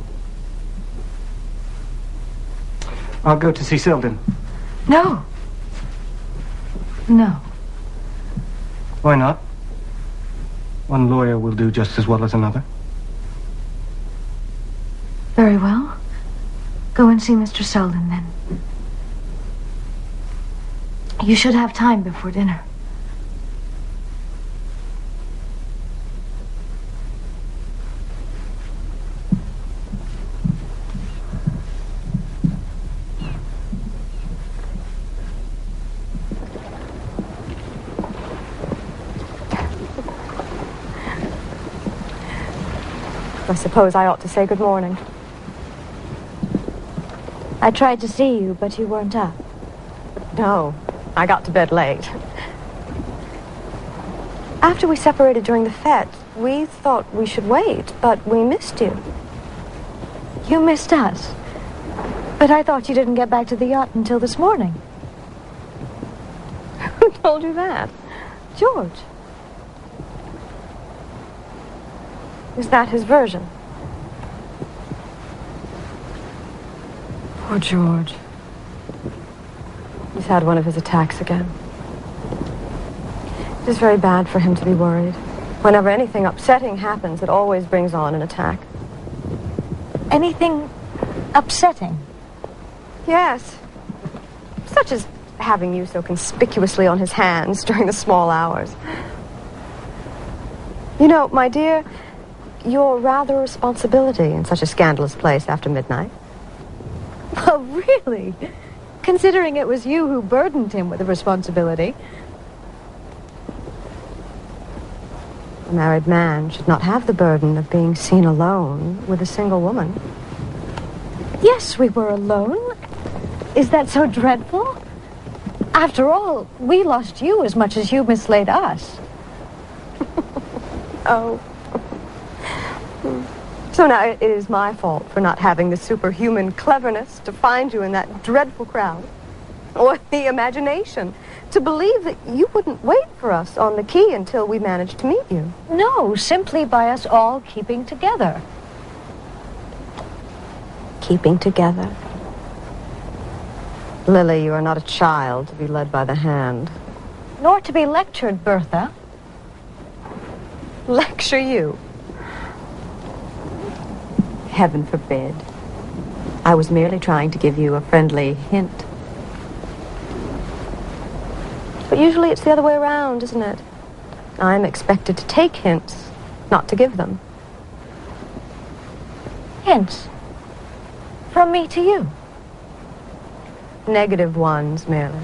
I'll go to see Selden. No. No. Why not? One lawyer will do just as well as another. Very well. Go and see Mr. Selden, then. You should have time before dinner. I suppose I ought to say good morning. I tried to see you, but you weren't up. No, I got to bed late. After we separated during the fete, we thought we should wait, but we missed you. You missed us. But I thought you didn't get back to the yacht until this morning. Who told you that? George. Is that his version? Poor George. He's had one of his attacks again. It is very bad for him to be worried. Whenever anything upsetting happens, it always brings on an attack. Anything upsetting? Yes. Such as having you so conspicuously on his hands during the small hours. You know, my dear, you're rather a responsibility in such a scandalous place after midnight. Well, really? Considering it was you who burdened him with the responsibility. A married man should not have the burden of being seen alone with a single woman. Yes, we were alone. Is that so dreadful? After all, we lost you as much as you mislaid us. Oh. So now it is my fault for not having the superhuman cleverness to find you in that dreadful crowd. Or the imagination to believe that you wouldn't wait for us on the quay until we managed to meet you. No, simply by us all keeping together. Keeping together. Lily, you are not a child to be led by the hand. Nor to be lectured, Bertha. Lecture you? Heaven forbid. I was merely trying to give you a friendly hint. But usually it's the other way around, isn't it? I'm expected to take hints, not to give them. Hints? From me to you? Negative ones, merely.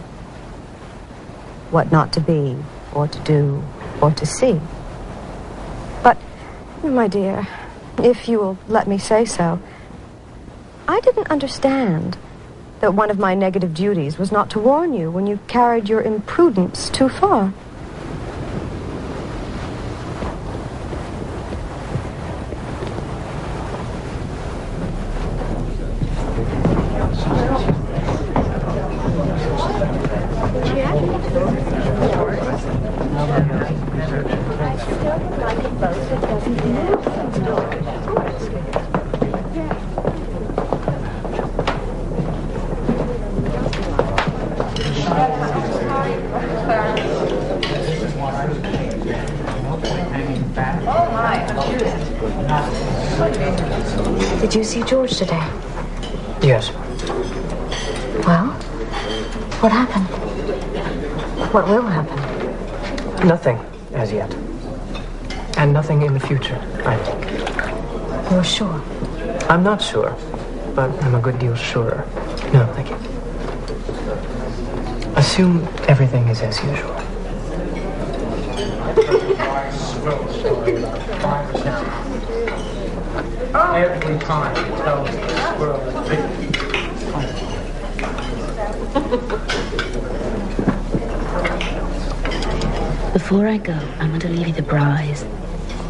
What not to be, or to do, or to see. But, my dear, if you will let me say so, I didn't understand that one of my negative duties was not to warn you when you carried your imprudence too far. Did you see George today? Yes. Well, what happened? What will happen? Nothing as yet. And nothing in the future, I think. You're sure? I'm not sure, but I'm a good deal surer. No, thank you. Assume everything is as usual. Every time it tells the squirrel is big. Before I go, I want to leave you the prize.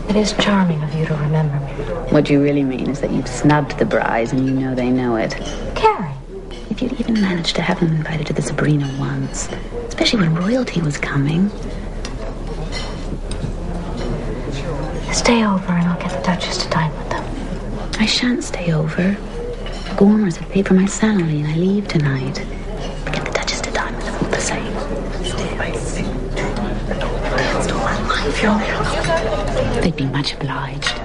It is charming of you to remember me. What you really mean is that you've snubbed the prize and you know they know it. Carrie, if you'd even managed to have them invited to the Sabrina once, especially when royalty was coming. Stay over and I'll get the Duchess to dine with them. I shan't stay over. Gormers have paid for my salary and I leave tonight. But get the Duchess to dine with them all the same. They'd be much obliged.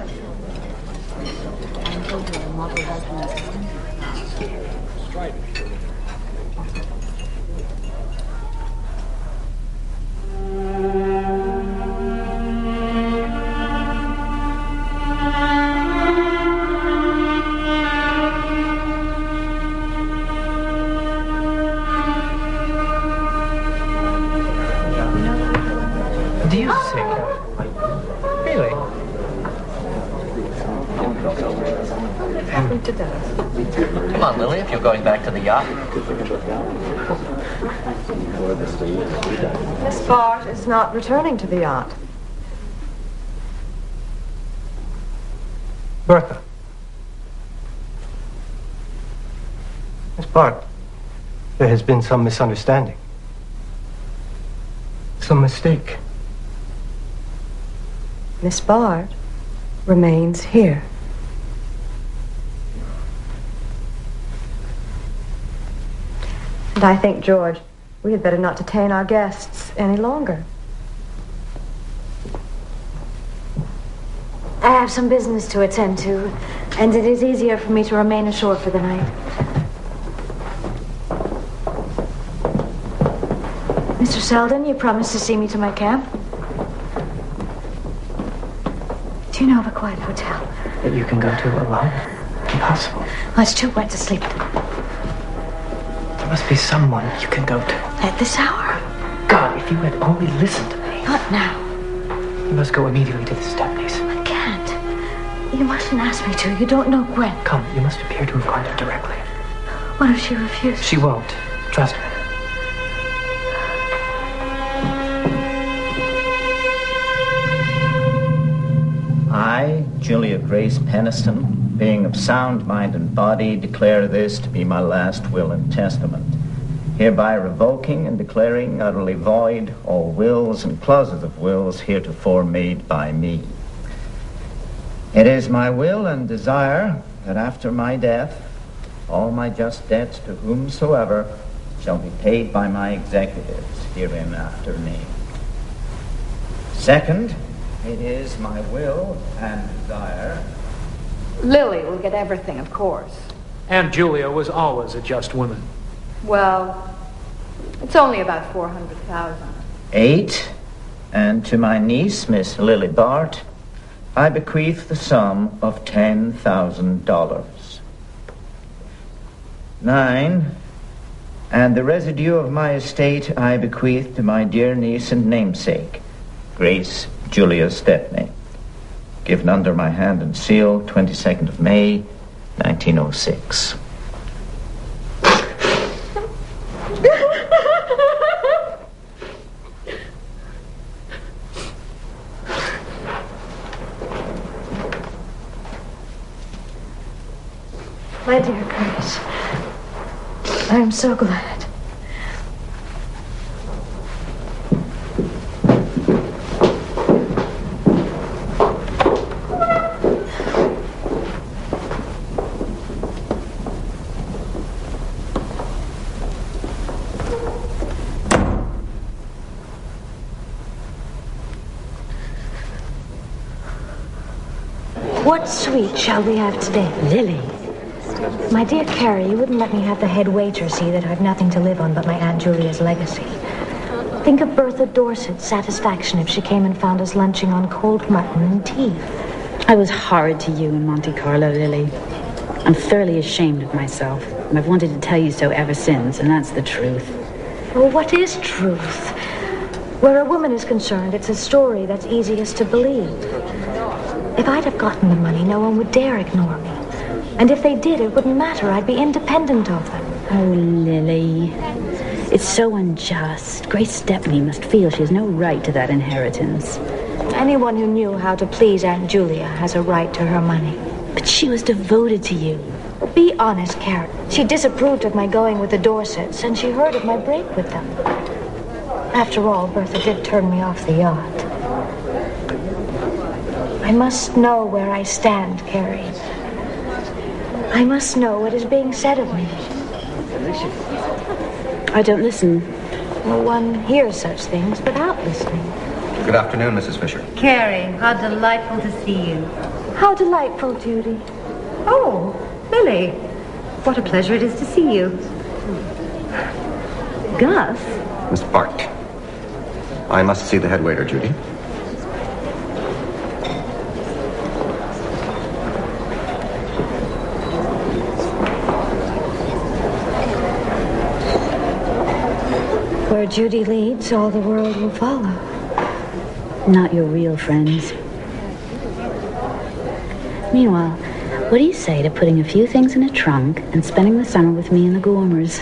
Do you sing? Really? Come on, Lily, if you're going back to the yacht. Miss Bart is not returning to the yacht. Bertha. Miss Bart, there has been some misunderstanding. Some mistake. Miss Bart remains here. And I think, George, we had better not detain our guests any longer. I have some business to attend to, and it is easier for me to remain ashore for the night. Mr. Selden, you promised to see me to my camp. Do you know of a quiet hotel That you can go to alone? Impossible. Oh, it's too wet to sleep. There must be someone you can go to. At this hour? God, if you had only listened to me. Not now. You must go immediately to the Stepneys. I can't. You mustn't ask me to. You don't know Gwen. Come, you must appear to have gone there directly. What if she refuses? She won't. Trust me. I, Julia Grace Peniston, being of sound mind and body, declare this to be my last will and testament, hereby revoking and declaring utterly void all wills and clauses of wills heretofore made by me. It is my will and desire that after my death, all my just debts to whomsoever shall be paid by my executives hereinafter named. Second, it is my will and desire. Lily will get everything, of course. Aunt Julia was always a just woman. Well, it's only about 400,000. 8, and to my niece, Miss Lily Bart, I bequeath the sum of $10,000. 9, and the residue of my estate I bequeath to my dear niece and namesake, Grace Julia Stepney, given under my hand and seal 22nd of May, 1906. My dear Grace, I am so glad. What sweet shall we have today? Lily. My dear Carrie, you wouldn't let me have the head waiter see that I've nothing to live on but my Aunt Julia's legacy. Think of Bertha Dorset's satisfaction if she came and found us lunching on cold mutton and tea. I was horrid to you in Monte Carlo, Lily. I'm thoroughly ashamed of myself, and I've wanted to tell you so ever since, and that's the truth. Well, what is truth? Where a woman is concerned, it's a story that's easiest to believe. If I'd have gotten the money, no one would dare ignore me. And if they did, it wouldn't matter. I'd be independent of them. Oh, Lily. It's so unjust. Grace Stepney must feel she has no right to that inheritance. Anyone who knew how to please Aunt Julia has a right to her money. But she was devoted to you. Be honest, Karen. She disapproved of my going with the Dorsets, and she heard of my break with them. After all, Bertha did turn me off the yacht. I must know where I stand, Carrie. I must know what is being said of me. I don't listen. Well, one hears such things without listening. Good afternoon, Mrs. Fisher. Carrie, how delightful to see you. How delightful, Judy. Oh, Lily. What a pleasure it is to see you. Gus? Miss Bart. I must see the head waiter, Judy. Where Judy leads, all the world will follow. Not your real friends. Meanwhile, what do you say to putting a few things in a trunk and spending the summer with me and the Gormers?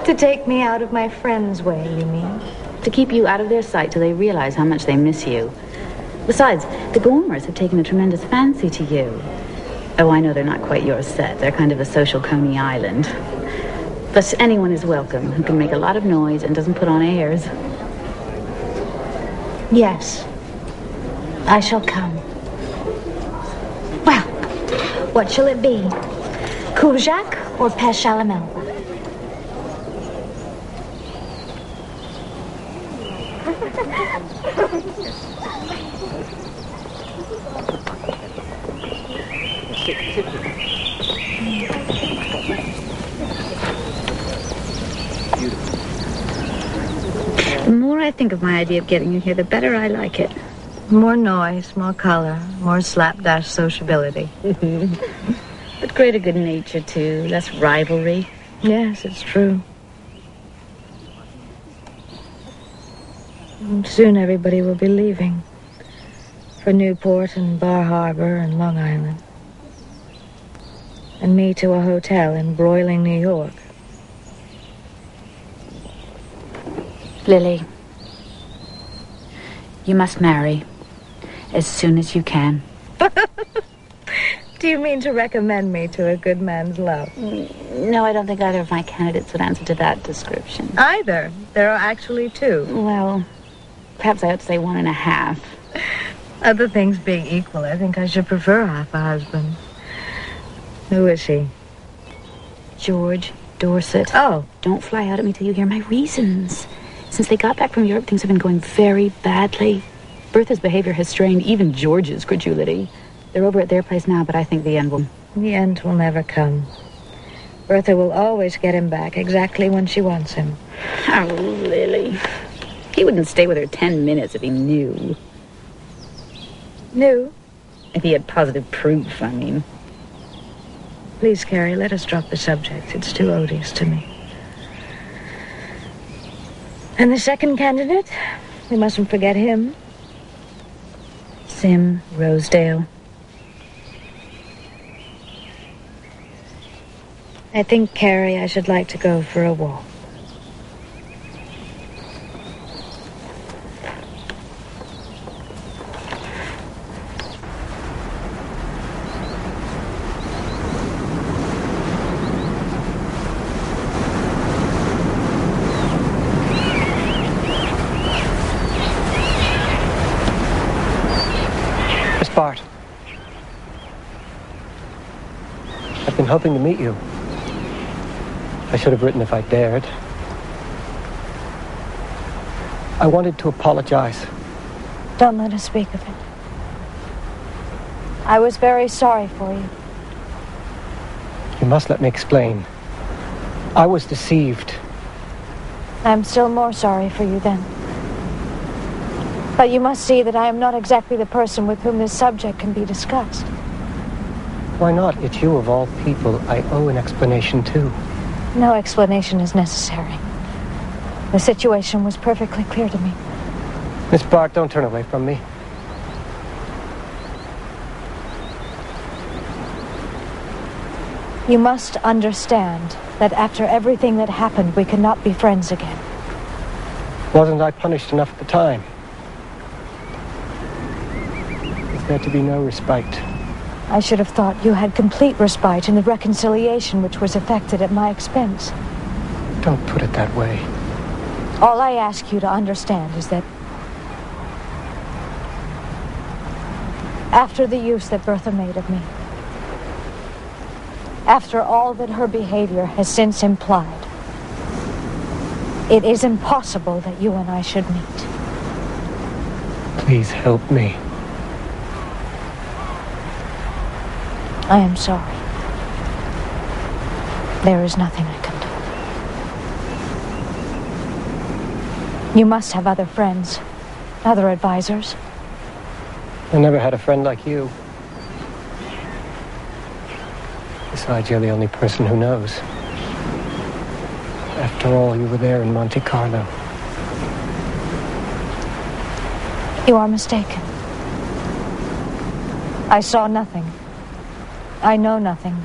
To take me out of my friend's way, you mean? To keep you out of their sight till they realize how much they miss you. Besides, the Gormers have taken a tremendous fancy to you. Oh, I know they're not quite your set. They're kind of a social Coney Island. But anyone is welcome who can make a lot of noise and doesn't put on airs. Yes. I shall come. Well, what shall it be? Courgette or pêche à la mel? The more I think of my idea of getting you here, the better I like it. More noise, more color, more slapdash sociability. But greater good nature, too. Less rivalry. Yes, it's true. And soon everybody will be leaving. For Newport and Bar Harbor and Long Island. And me to a hotel in broiling New York. Lily, you must marry as soon as you can. Do you mean to recommend me to a good man's love? No, I don't think either of my candidates would answer to that description. Either? There are actually two. Well, perhaps I ought to say 1.5. Other things being equal, I think I should prefer half a husband. Who is he? George Dorset. Oh. Don't fly out at me till you hear my reasons. Since they got back from Europe, things have been going very badly. Bertha's behavior has strained even George's credulity. They're over at their place now, but I think the end will... The end will never come. Bertha will always get him back exactly when she wants him. Oh, Lily. He wouldn't stay with her 10 minutes if he knew. Knew? If he had positive proof, I mean. Please, Carrie, let us drop the subject. It's too odious to me. And the second candidate? We mustn't forget him. Sim Rosedale. I think, Carrie, I should like to go for a walk. Bart. I've been hoping to meet you. I should have written if I dared. I wanted to apologize. Don't let us speak of it. I was very sorry for you. You must let me explain. I was deceived. I'm still more sorry for you then. But you must see that I am not exactly the person with whom this subject can be discussed. Why not? It's you of all people I owe an explanation to. No explanation is necessary. The situation was perfectly clear to me. Miss Bart, don't turn away from me. You must understand that after everything that happened, we could not be friends again. Wasn't I punished enough at the time? Is there to be no respite? I should have thought you had complete respite in the reconciliation which was effected at my expense. Don't put it that way. All I ask you to understand is that after the use that Bertha made of me, after all that her behavior has since implied, it is impossible that you and I should meet. Please help me. I am sorry. There is nothing I can do. You must have other friends, other advisors. I never had a friend like you. Besides, you're the only person who knows. After all, you were there in Monte Carlo. You are mistaken. I saw nothing. I know nothing.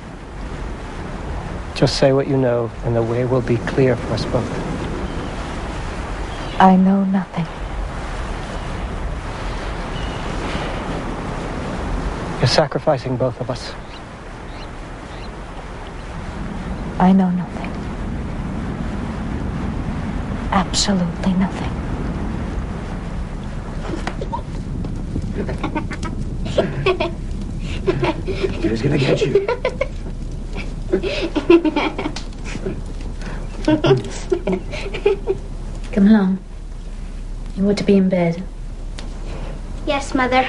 Just say what you know, and the way will be clear for us both. I know nothing. You're sacrificing both of us. I know nothing. Absolutely nothing. Who's gonna get you? Come along. You ought to be in bed. Yes, Mother.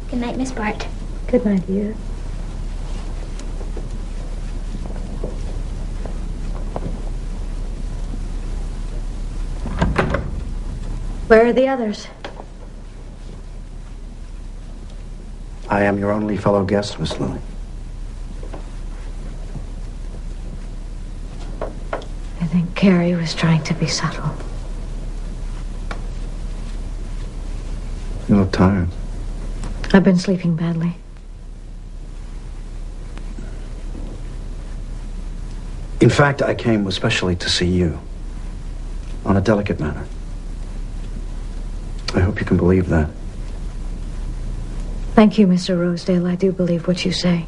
Good night, Miss Bart. Good night, dear. Where are the others? I am your only fellow guest, Miss Lily. I think Carrie was trying to be subtle. You look tired. I've been sleeping badly. In fact, I came especially to see you on a delicate matter. I hope you can believe that. Thank you, Mr. Rosedale. I do believe what you say.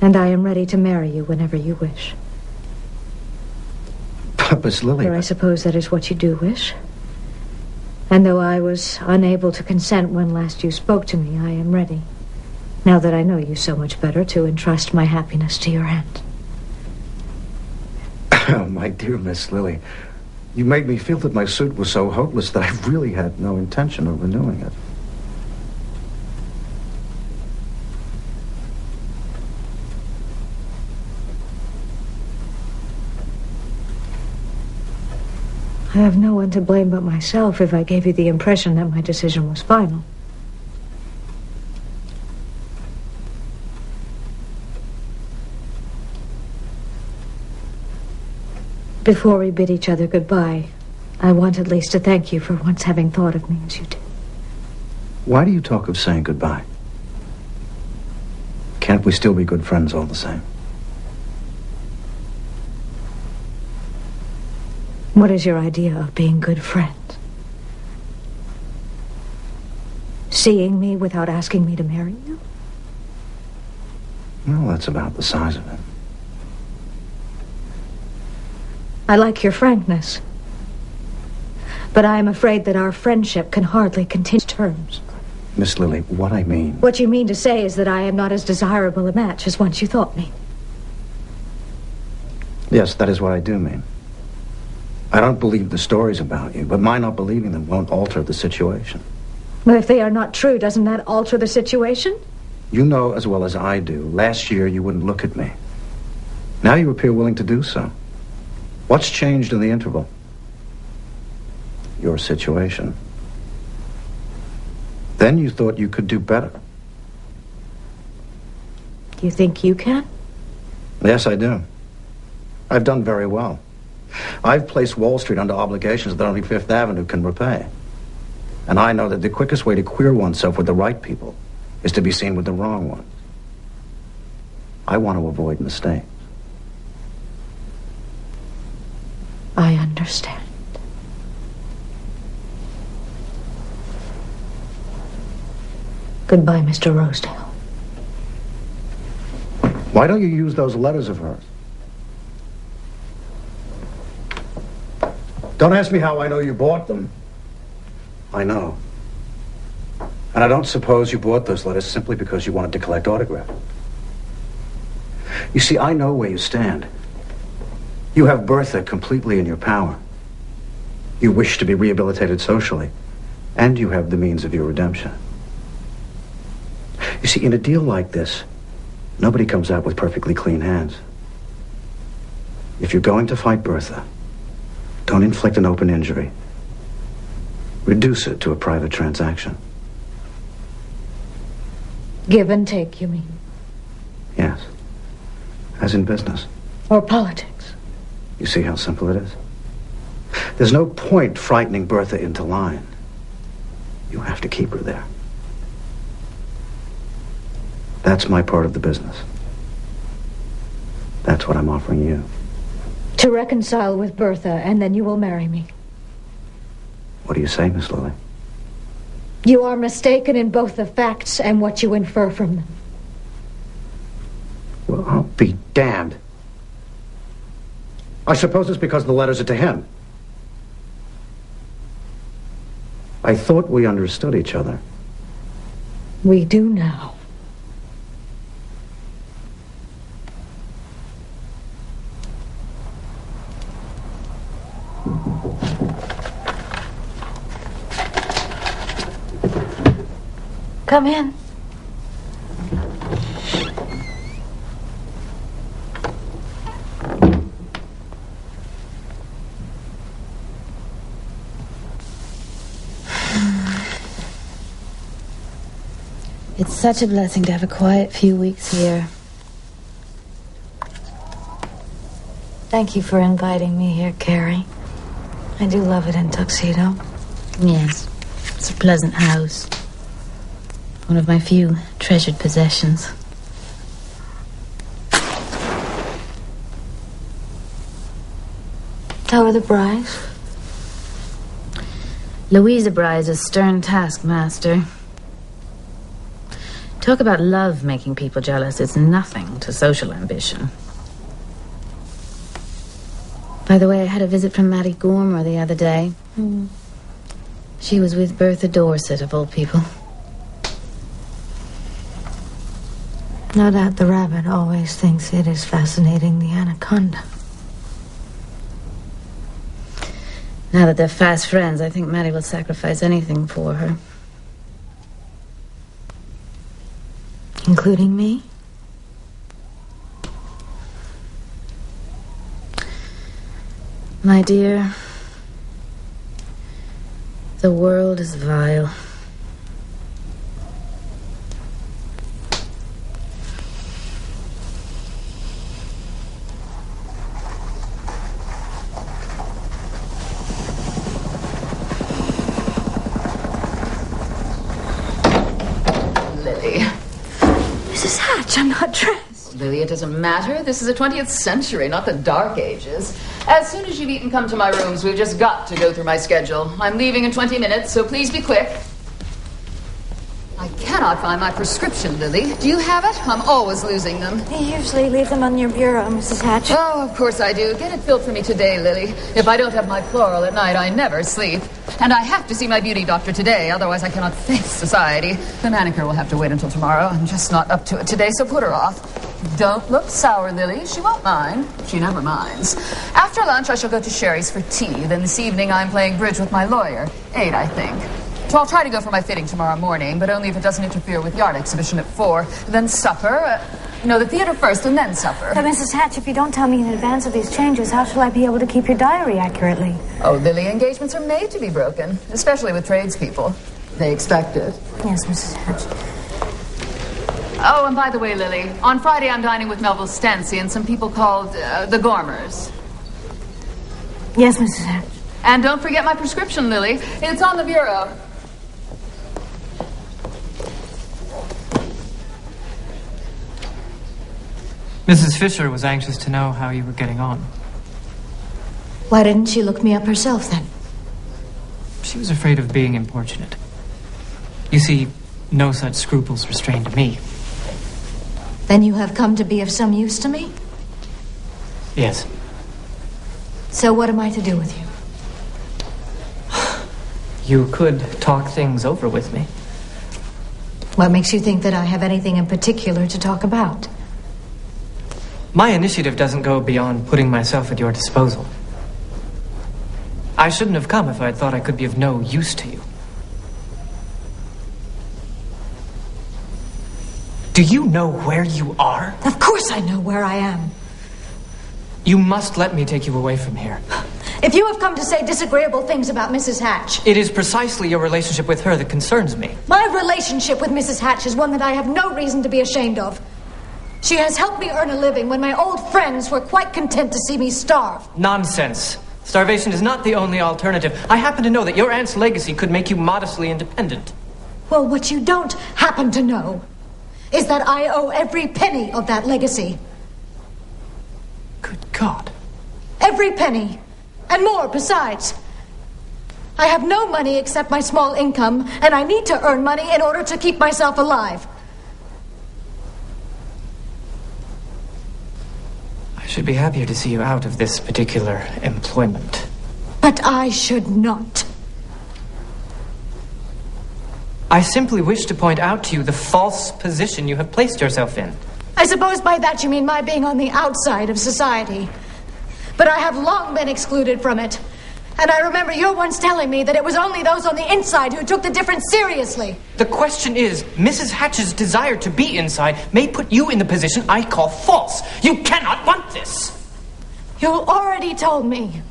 And I am ready to marry you whenever you wish. But Miss Lily... For I suppose that is what you do wish. And though I was unable to consent when last you spoke to me, I am ready, now that I know you so much better, to entrust my happiness to your hand. Oh, my dear Miss Lily, you made me feel that my suit was so hopeless that I really had no intention of renewing it. I have no one to blame but myself if I gave you the impression that my decision was final. Before we bid each other goodbye, I want at least to thank you for once having thought of me as you did. Why do you talk of saying goodbye? Can't we still be good friends all the same? What is your idea of being good friends? Seeing me without asking me to marry you? Well, that's about the size of it. I like your frankness. But I am afraid that our friendship can hardly continue terms. Miss Lily, what I mean... What you mean to say is that I am not as desirable a match as once you thought me. Yes, that is what I do mean. I don't believe the stories about you, but my not believing them won't alter the situation. But if they are not true, doesn't that alter the situation? You know as well as I do, last year you wouldn't look at me. Now you appear willing to do so. What's changed in the interval? Your situation. Then you thought you could do better. You think you can? Yes, I do. I've done very well. I've placed Wall Street under obligations that only Fifth Avenue can repay. And I know that the quickest way to queer oneself with the right people is to be seen with the wrong ones. I want to avoid mistakes. I understand. Goodbye, Mr. Rosedale. Why don't you use those letters of hers? Don't ask me how I know you bought them. I know. And I don't suppose you bought those letters simply because you wanted to collect autographs. You see, I know where you stand. You have Bertha completely in your power. You wish to be rehabilitated socially, and you have the means of your redemption. You see, in a deal like this, nobody comes out with perfectly clean hands. If you're going to fight Bertha, don't inflict an open injury. Reduce it to a private transaction. Give and take, you mean? Yes. As in business. Or politics. You see how simple it is? There's no point frightening Bertha into line. You have to keep her there. That's my part of the business. That's what I'm offering you. To reconcile with Bertha, and then you will marry me. What do you say, Miss Lily? You are mistaken in both the facts and what you infer from them. Well, I'll be damned. I suppose it's because the letters are to him. I thought we understood each other. We do now. Come in. It's such a blessing to have a quiet few weeks here. Thank you for inviting me here, Carrie. I do love it in Tuxedo. Yes, it's a pleasant house. One of my few treasured possessions. How are the Bryes? Louisa Bry is a stern taskmaster. Talk about love making people jealous. It's nothing to social ambition. By the way, I had a visit from Mattie Gormer the other day. She was with Bertha Dorset, of all people. No doubt the rabbit always thinks it is fascinating the anaconda. Now that they're fast friends, I think Mattie will sacrifice anything for her. Including me? My dear, the world is vile. Mrs. Hatch, I'm not dressed. Lily, it doesn't matter. This is the 20th century, not the Dark Ages. As soon as you've eaten, come to my rooms. We've just got to go through my schedule. I'm leaving in 20 minutes, so please be quick. I cannot find my prescription, Lily. Do you have it? I'm always losing them. You usually leave them on your bureau, Mrs. Hatch. Oh, of course I do. Get it filled for me today, Lily. If I don't have my floral at night, I never sleep. And I have to see my beauty doctor today, otherwise I cannot face society. The manicure will have to wait until tomorrow. I'm just not up to it today, so put her off. Don't look sour, Lily. She won't mind. She never minds. After lunch, I shall go to Sherry's for tea. Then this evening, I'm playing bridge with my lawyer. 8, I think. So I'll try to go for my fitting tomorrow morning, but only if it doesn't interfere with the art exhibition at 4. Then supper. No, the theater first and then supper. But Mrs. Hatch, if you don't tell me in advance of these changes, how shall I be able to keep your diary accurately? Oh, Lily, engagements are made to be broken, especially with tradespeople. They expect it. Yes, Mrs. Hatch. Oh, and by the way, Lily, on Friday I'm dining with Melville Stancy and some people called the Gormers. Yes, Mrs. Hatch. And don't forget my prescription, Lily. It's on the bureau. Mrs. Fisher was anxious to know how you were getting on. Why didn't she look me up herself, then? She was afraid of being importunate. You see, No such scruples restrained me. Then you have come to be of some use to me? Yes. So what am I to do with you? You could talk things over with me. What makes you think that I have anything in particular to talk about? My initiative doesn't go beyond putting myself at your disposal. I shouldn't have come if I had thought I could be of no use to you. Do you know where you are? Of course I know where I am. You must let me take you away from here. If you have come to say disagreeable things about Mrs. Hatch... It is precisely your relationship with her that concerns me. My relationship with Mrs. Hatch is one that I have no reason to be ashamed of. She has helped me earn a living when my old friends were quite content to see me starve. Nonsense. Starvation is not the only alternative. I happen to know that your aunt's legacy could make you modestly independent. Well, what you don't happen to know is that I owe every penny of that legacy. Good God. Every penny. And more besides. I have no money except my small income, and I need to earn money in order to keep myself alive. I should be happier to see you out of this particular employment. But I should not. I simply wish to point out to you the false position you have placed yourself in. I suppose by that you mean my being on the outside of society. But I have long been excluded from it. And I remember you once telling me that it was only those on the inside who took the difference seriously. The question is, Mrs. Hatch's desire to be inside may put you in the position I call false. You cannot want this. You already told me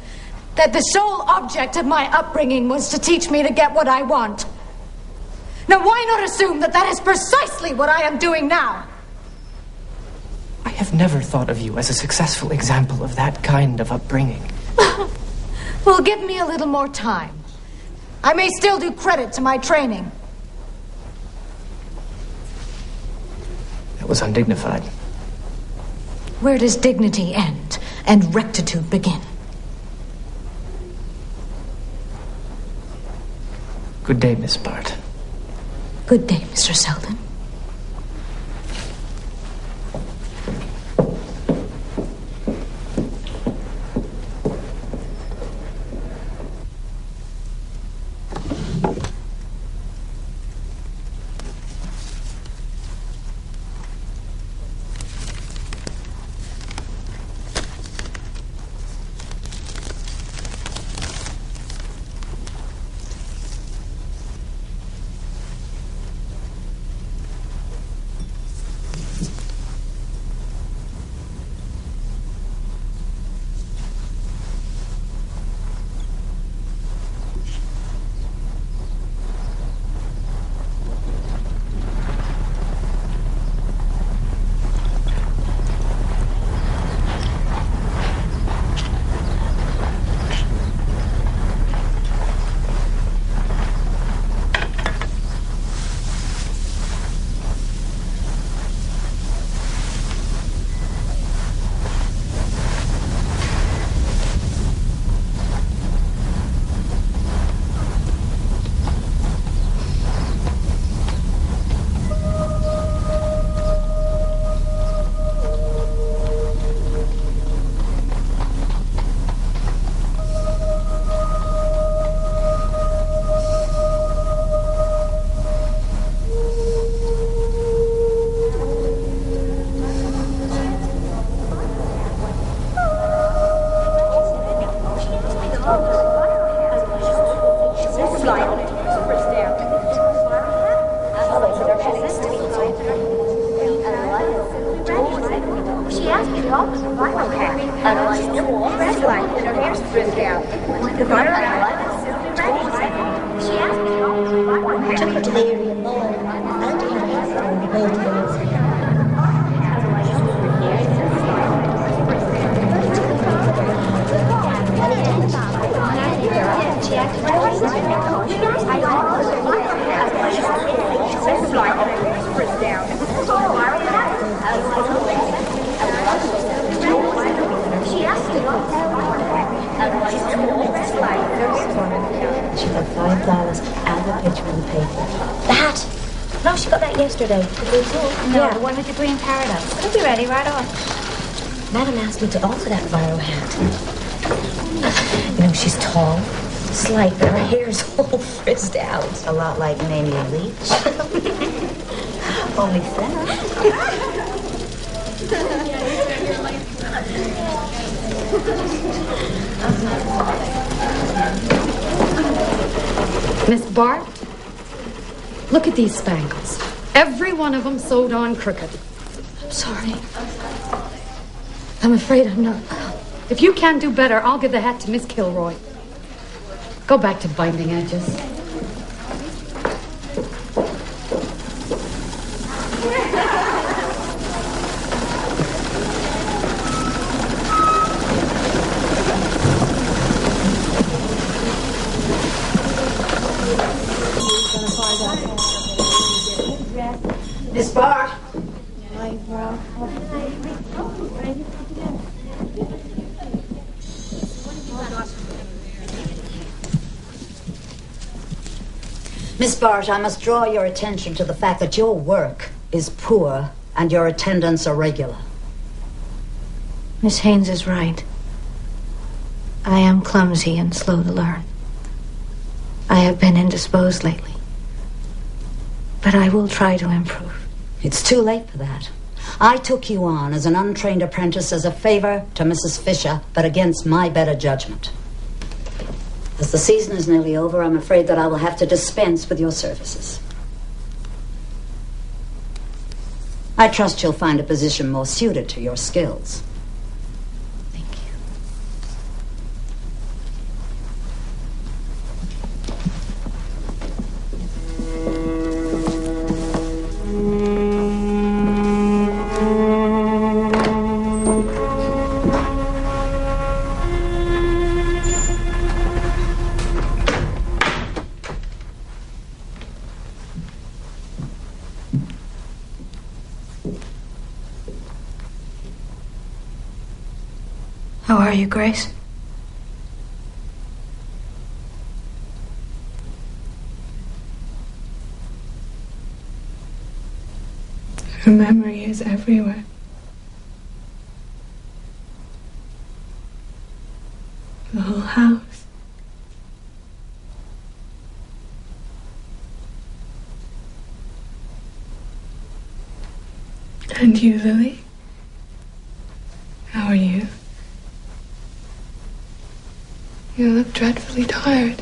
that the sole object of my upbringing was to teach me to get what I want. Now why not assume that that is precisely what I am doing now? I have never thought of you as a successful example of that kind of upbringing. Well, give me a little more time. I may still do credit to my training. That was undignified. Where does dignity end and rectitude begin? Good day, Miss Bart. Good day, Mr. Selden. $5 and a picture in the paper. That No, she got that yesterday. The blue too? No, Yeah. the one with the green paradox. It'll be ready right on. Madam asked me to alter that viral hat. You know, she's tall, slight, but her hair's all frizzed out. A lot like Mamie Leach. Only thinner. Miss Bart, look at these spangles. Every one of them sewed on crooked. I'm sorry. I'm afraid I'm not well. If you can do better, I'll give the hat to Miss Kilroy. Go back to binding edges. Miss Bart. Miss Bart, I must draw your attention to the fact that your work is poor and your attendance irregular. Miss Haynes is right. I am clumsy and slow to learn. I have been indisposed lately. But I will try to improve. It's too late for that. I took you on as an untrained apprentice as a favor to Mrs. Fisher, but against my better judgment. As the season is nearly over, I'm afraid that I will have to dispense with your services. I trust you'll find a position more suited to your skills. How are you, Grace? Her memory is everywhere. The whole house. And you, Lily? How are you? You look dreadfully tired.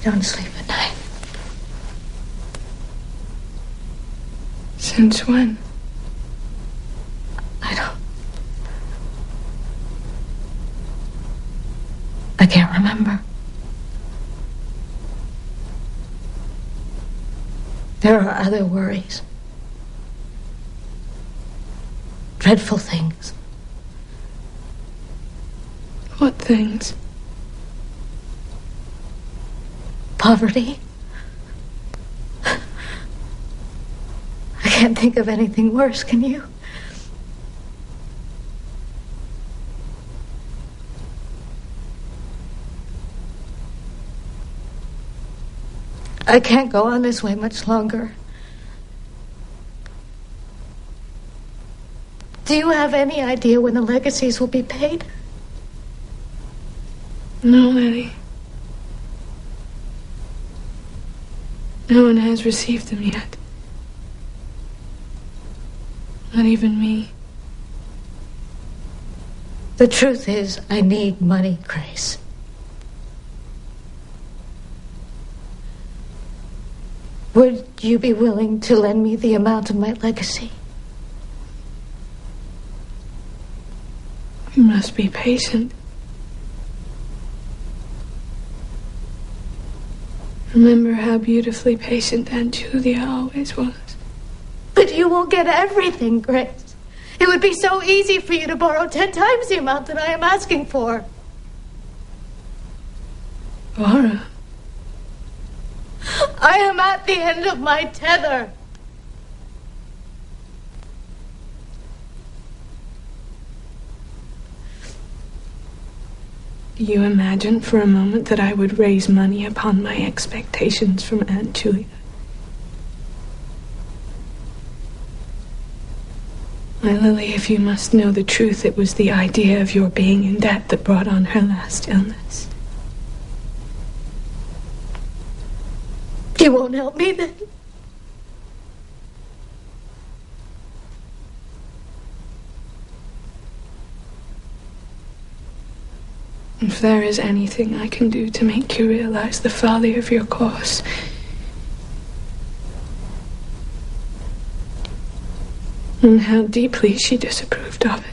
I don't sleep at night. Since when? I can't remember. There are other worries. Dreadful things. What things? Poverty. I can't think of anything worse, can you? I can't go on this way much longer. Do you have any idea when the legacies will be paid? No, Lily. No one has received them yet. Not even me. The truth is, I need money, Grace. Would you be willing to lend me the amount of my legacy? You must be patient. Remember how beautifully patient Aunt Julia always was. But you will get everything, Grace. It would be so easy for you to borrow 10 times the amount that I am asking for. Borrow? I am at the end of my tether. Do you imagine for a moment that I would raise money upon my expectations from Aunt Julia? My Lily, if you must know the truth, it was the idea of your being in debt that brought on her last illness. You won't help me then? If there is anything I can do to make you realize the folly of your course, and how deeply she disapproved of it,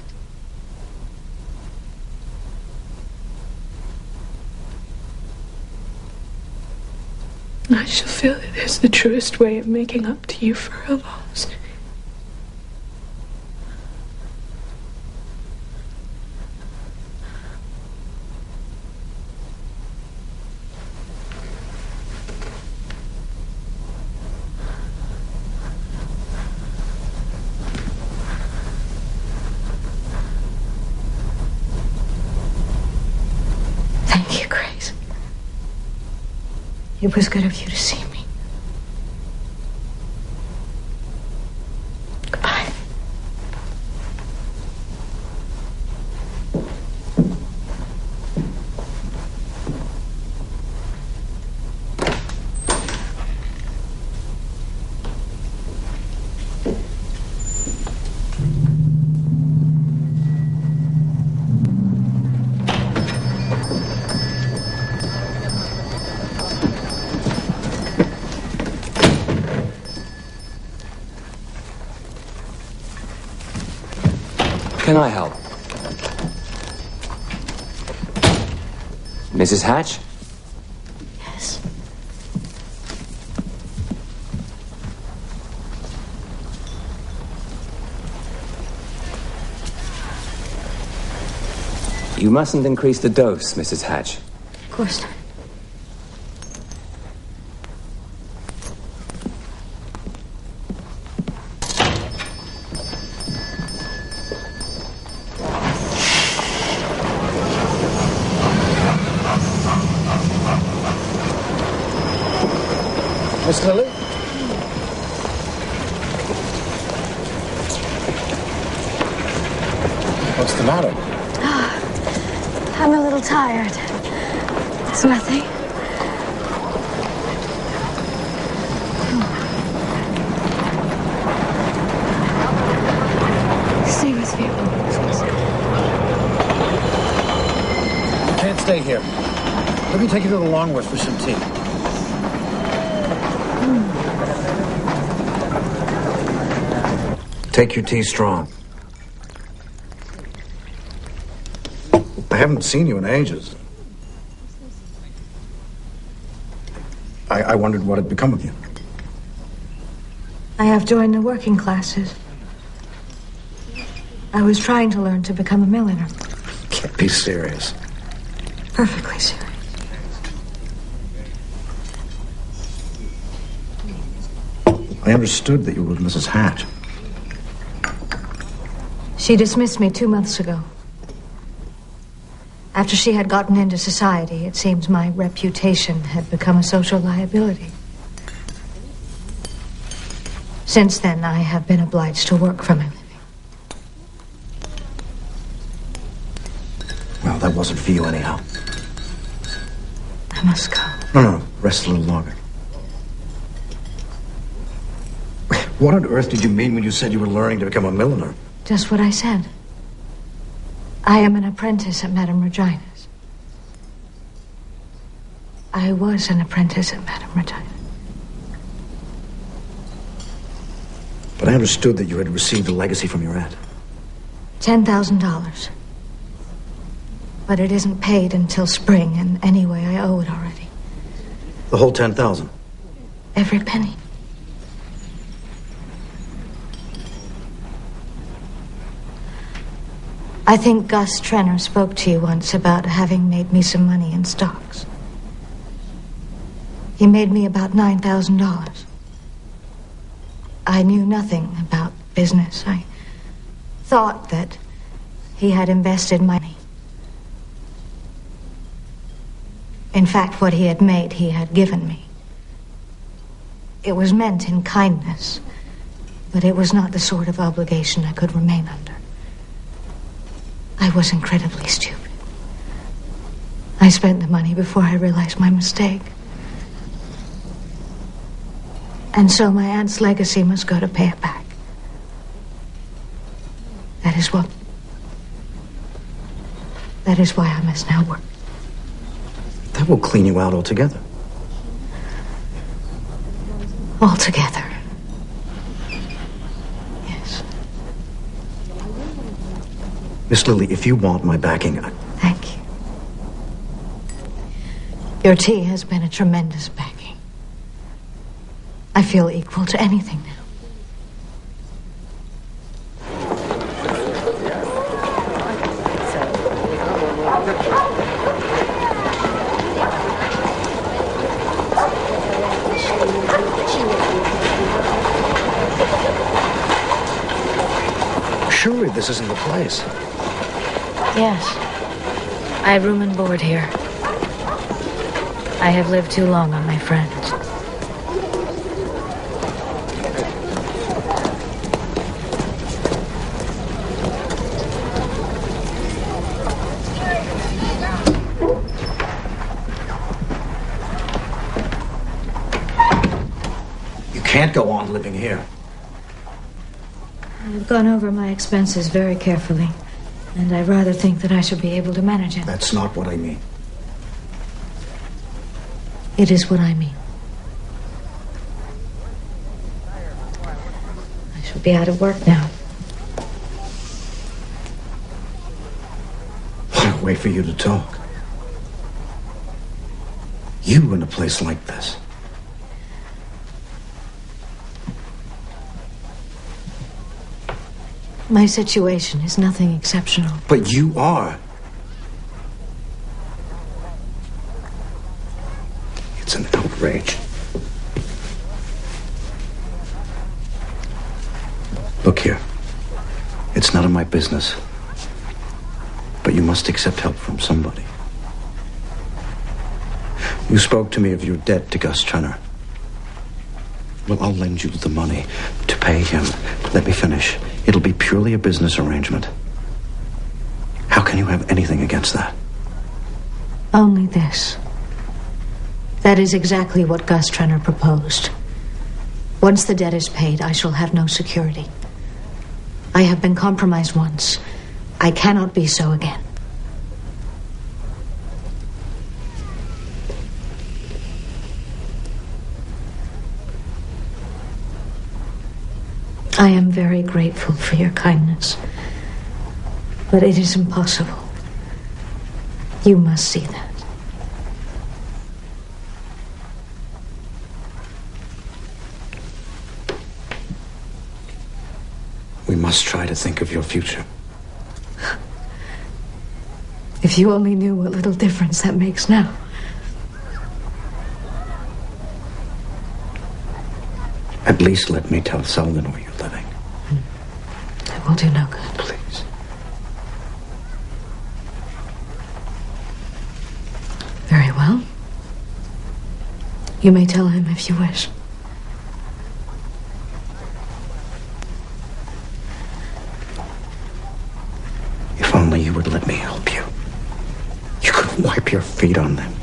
I shall feel it is the truest way of making up to you for her loss. Thank you, Grace. It was good of you to see me. Goodbye. Can I help? Mrs. Hatch? Yes. You mustn't increase the dose, Mrs. Hatch. Of course not. Miss Lily? What's the matter? I'm a little tired. It's nothing. Stay with me. You can't stay here. Let me take you to the Longworth for some tea. Take your tea strong. I haven't seen you in ages. I wondered what had become of you. I have joined the working classes. I was trying to learn to become a milliner. Can't be serious. Perfectly serious. I understood that you were with Mrs. Hatch. She dismissed me 2 months ago. After she had gotten into society, it seems my reputation had become a social liability. Since then, I have been obliged to work for my living. Well, that wasn't for you anyhow. I must go. No, rest a little longer. What on earth did you mean when you said you were learning to become a milliner? Just what I said. I am an apprentice at Madame Regina's. I was an apprentice at Madame Regina. But I understood that you had received a legacy from your aunt. $10,000. But it isn't paid until spring, and anyway, I owe it already. The whole 10,000? Every penny. I think Gus Trenner spoke to you once about having made me some money in stocks. He made me about $9,000. I knew nothing about business. I thought that he had invested money. fact, what he had made, he had given me. It was meant in kindness, but it was not the sort of obligation I could remain under. I was incredibly stupid. I spent the money before I realized my mistake. And so my aunt's legacy must go to pay it back. That is why I must now work. That will clean you out altogether. Altogether. Yes. Miss Lily, if you want my backing, Thank you. Your tea has been a tremendous backing. I feel equal to anything now. Surely this isn't the place. Yes. I have room and board here. I have lived too long on my friends. You can't go on living here. I've gone over my expenses very carefully, and I rather think that I should be able to manage it. That's not what I mean. It is what I mean. I shall be out of work now. What a way for you to talk. You in a place like this. My situation is nothing exceptional. But you are. It's an outrage. Look here. It's none of my business. But you must accept help from somebody. You spoke to me of your debt to Gus Trenner. Well, I'll lend you the money to pay him. Let me finish. It'll be purely a business arrangement. How can you have anything against that? Only this. That is exactly what Gus Trenner proposed. Once the debt is paid, I shall have no security. I have been compromised once. I cannot be so again. I am very grateful for your kindness, but it is impossible. You must see that. We must try to think of your future. If you only knew what little difference that makes now. At least let me tell Selden where you're living. It will do no good. Please. Very well. You may tell him if you wish. If only you would let me help you. You could wipe your feet on them.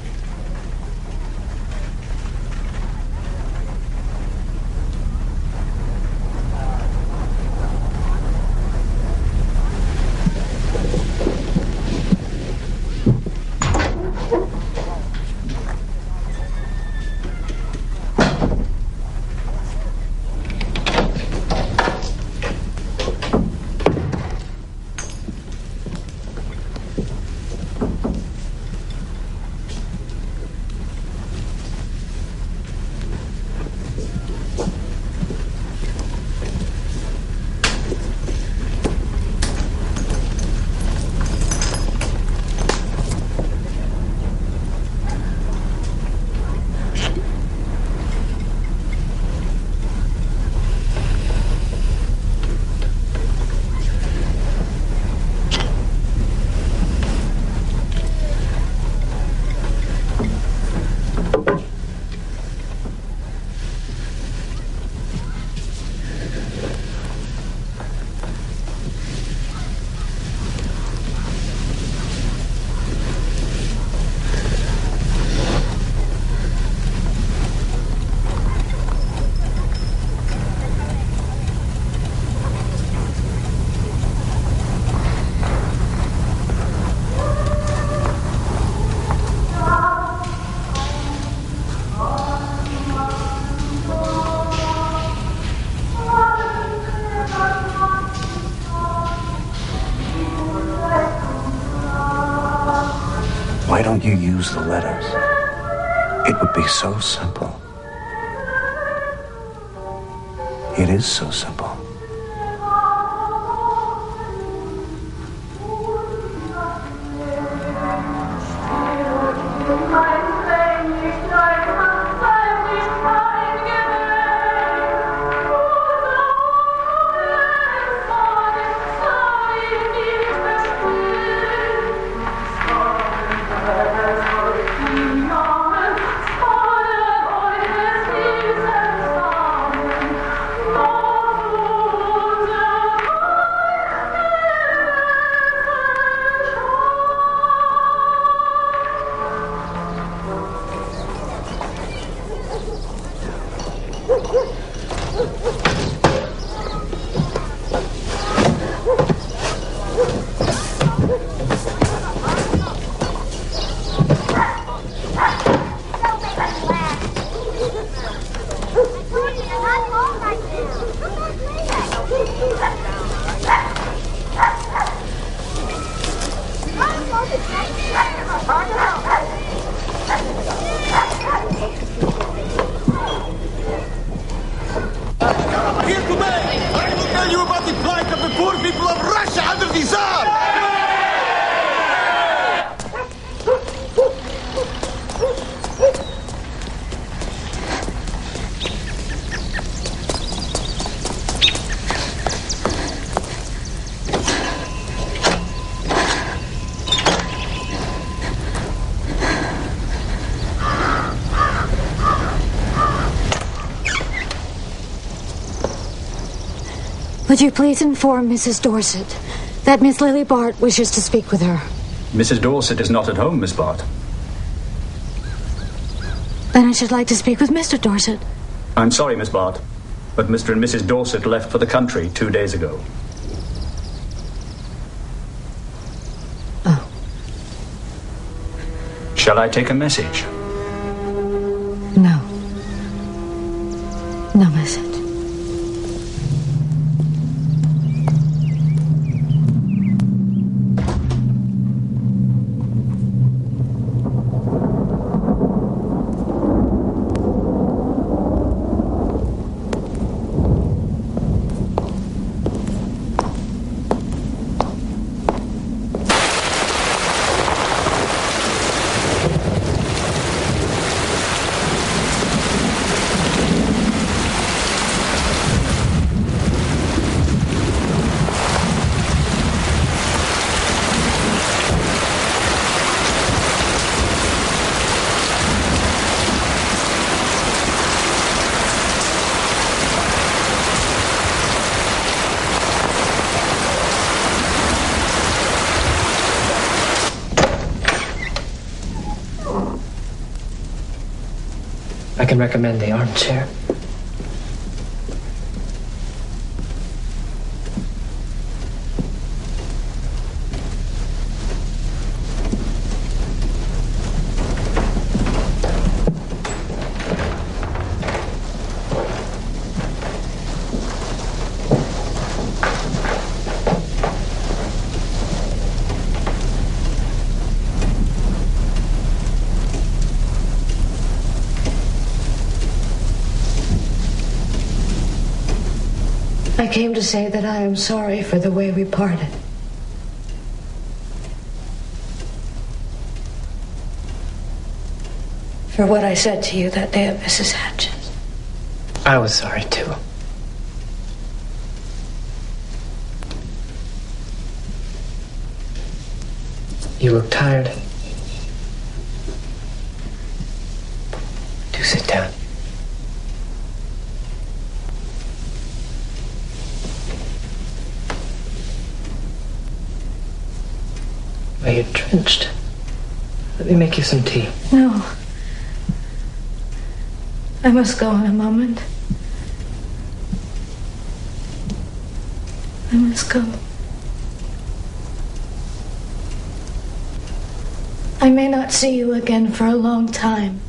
Why don't you use the letters? It would be so simple. It is so simple. Would you please inform Mrs. Dorset that Miss Lily Bart wishes to speak with her? Mrs. Dorset is not at home, Miss Bart. Then I should like to speak with Mr. Dorset. I'm sorry, Miss Bart, but Mr. and Mrs. Dorset left for the country 2 days ago. Oh. Shall I take a message? No. No message. I can recommend the armchair. I came to say that I am sorry for the way we parted. For what I said to you that day at Mrs. Hatch's. I was sorry, too. You look tired. Do sit down. Why, you're drenched. Let me make you some tea. No. I must go in a moment. I must go. I may not see you again for a long time.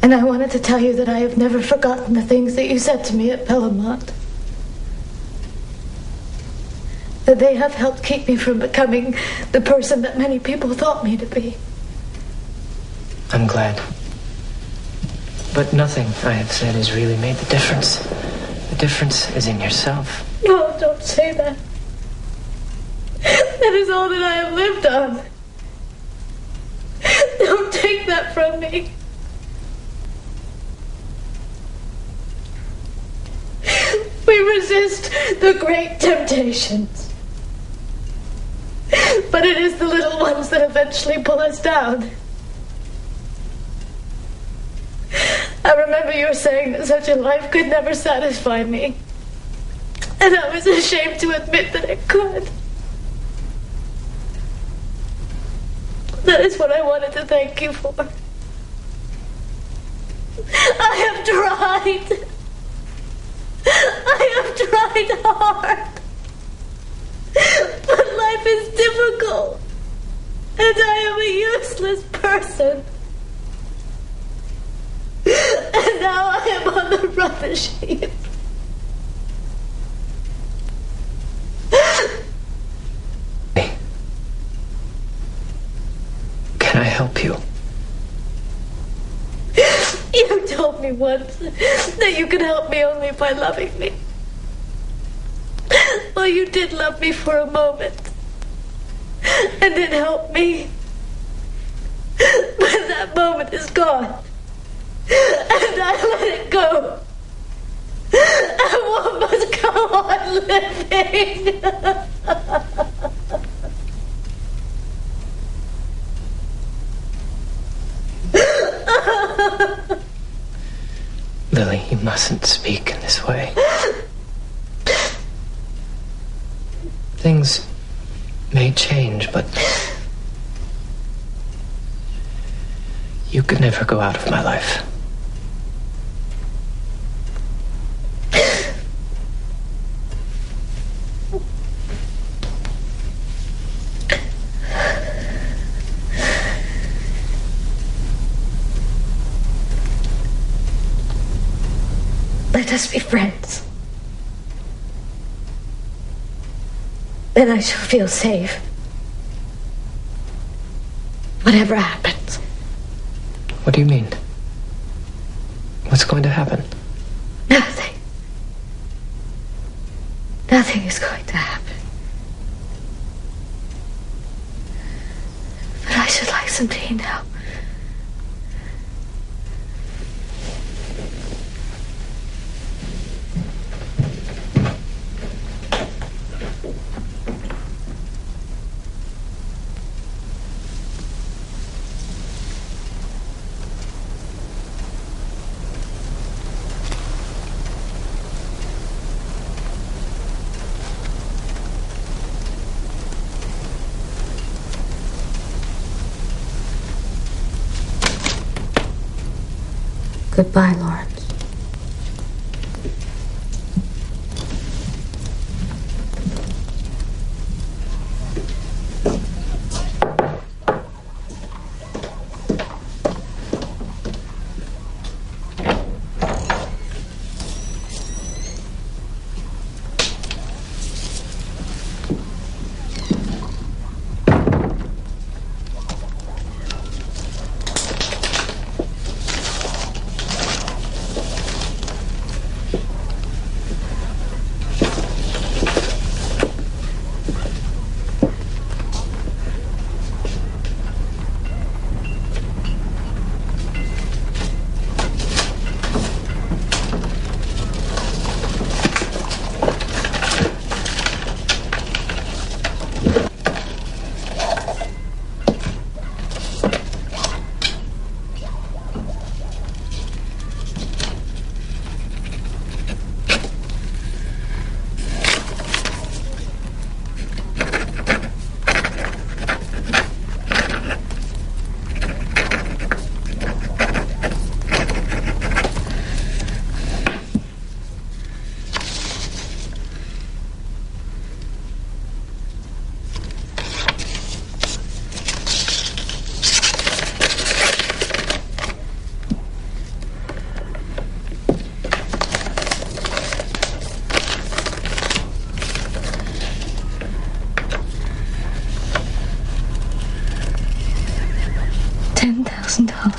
And I wanted to tell you that I have never forgotten the things that you said to me at Bellamont. that they have helped keep me from becoming the person that many people thought me to be. I'm glad. But nothing I have said has really made the difference. The difference is in yourself. No, don't say that. That is all that I have lived on. Don't take that from me. We resist the great temptations. But it is the little ones that eventually pull us down. I remember you saying that such a life could never satisfy me. And I was ashamed to admit that it could. That is what I wanted to thank you for. I have tried. I have tried hard. But life is difficult. And I am a useless person. And now I am on the rubbish heap. Can I help you? You told me once that you could help me only by loving me. Well, you did love me for a moment. And it helped me. But that moment is gone. And I let it go. And one must go on living. Lily, you mustn't speak in this way. Things may change, but you could never go out of my life. Let us be friends. Then I shall feel safe. Whatever happens. What do you mean? What's going to happen? Nothing. Nothing is going to happen. But I should like some tea now. Goodbye, Lawrence. $10,000.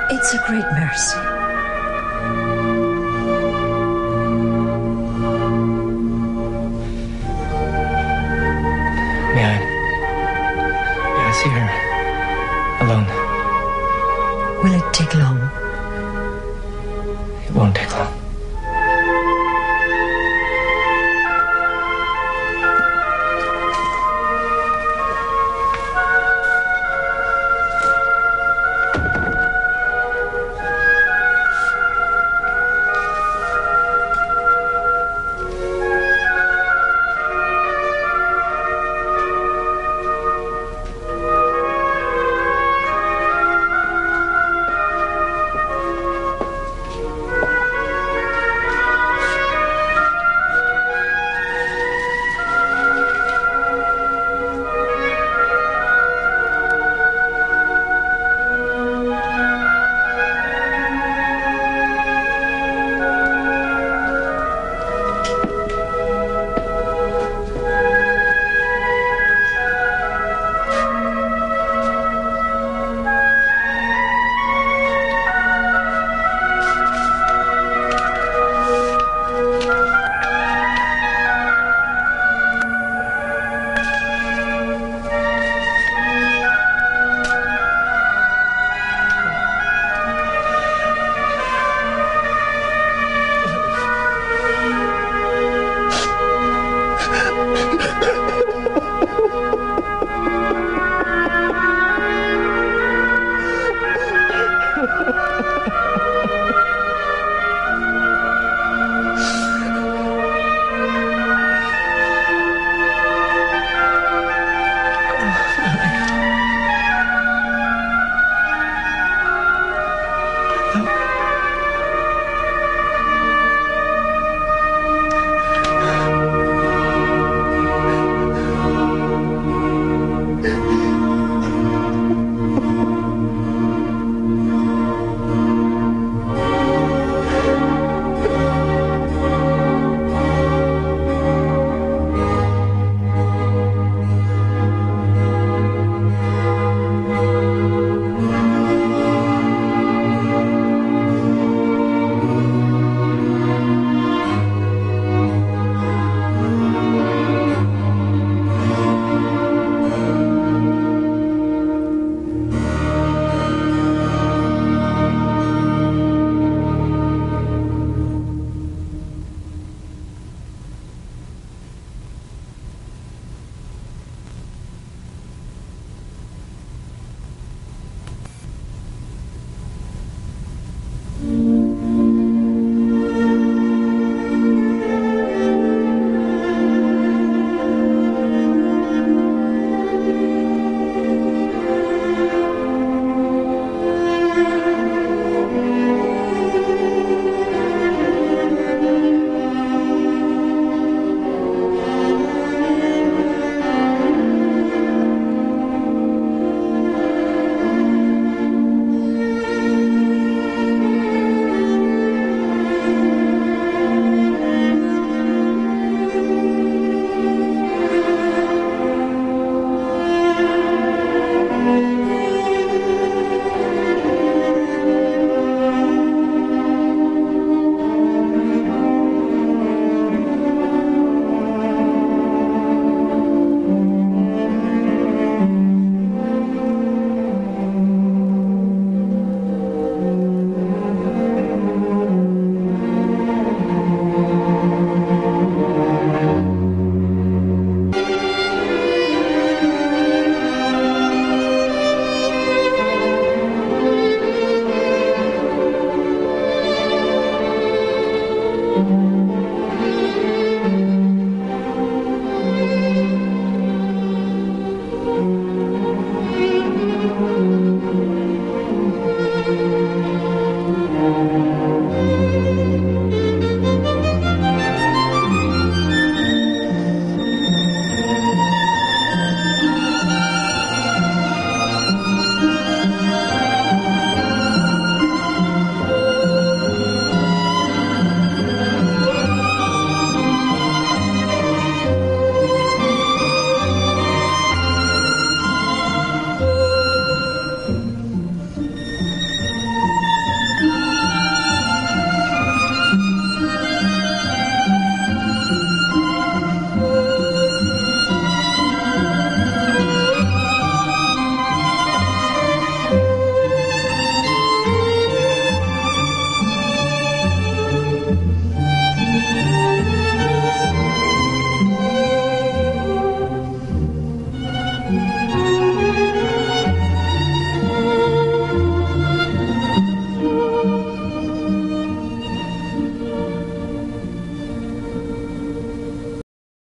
It's a great mercy. May I see her alone? Will it take long? It won't take long.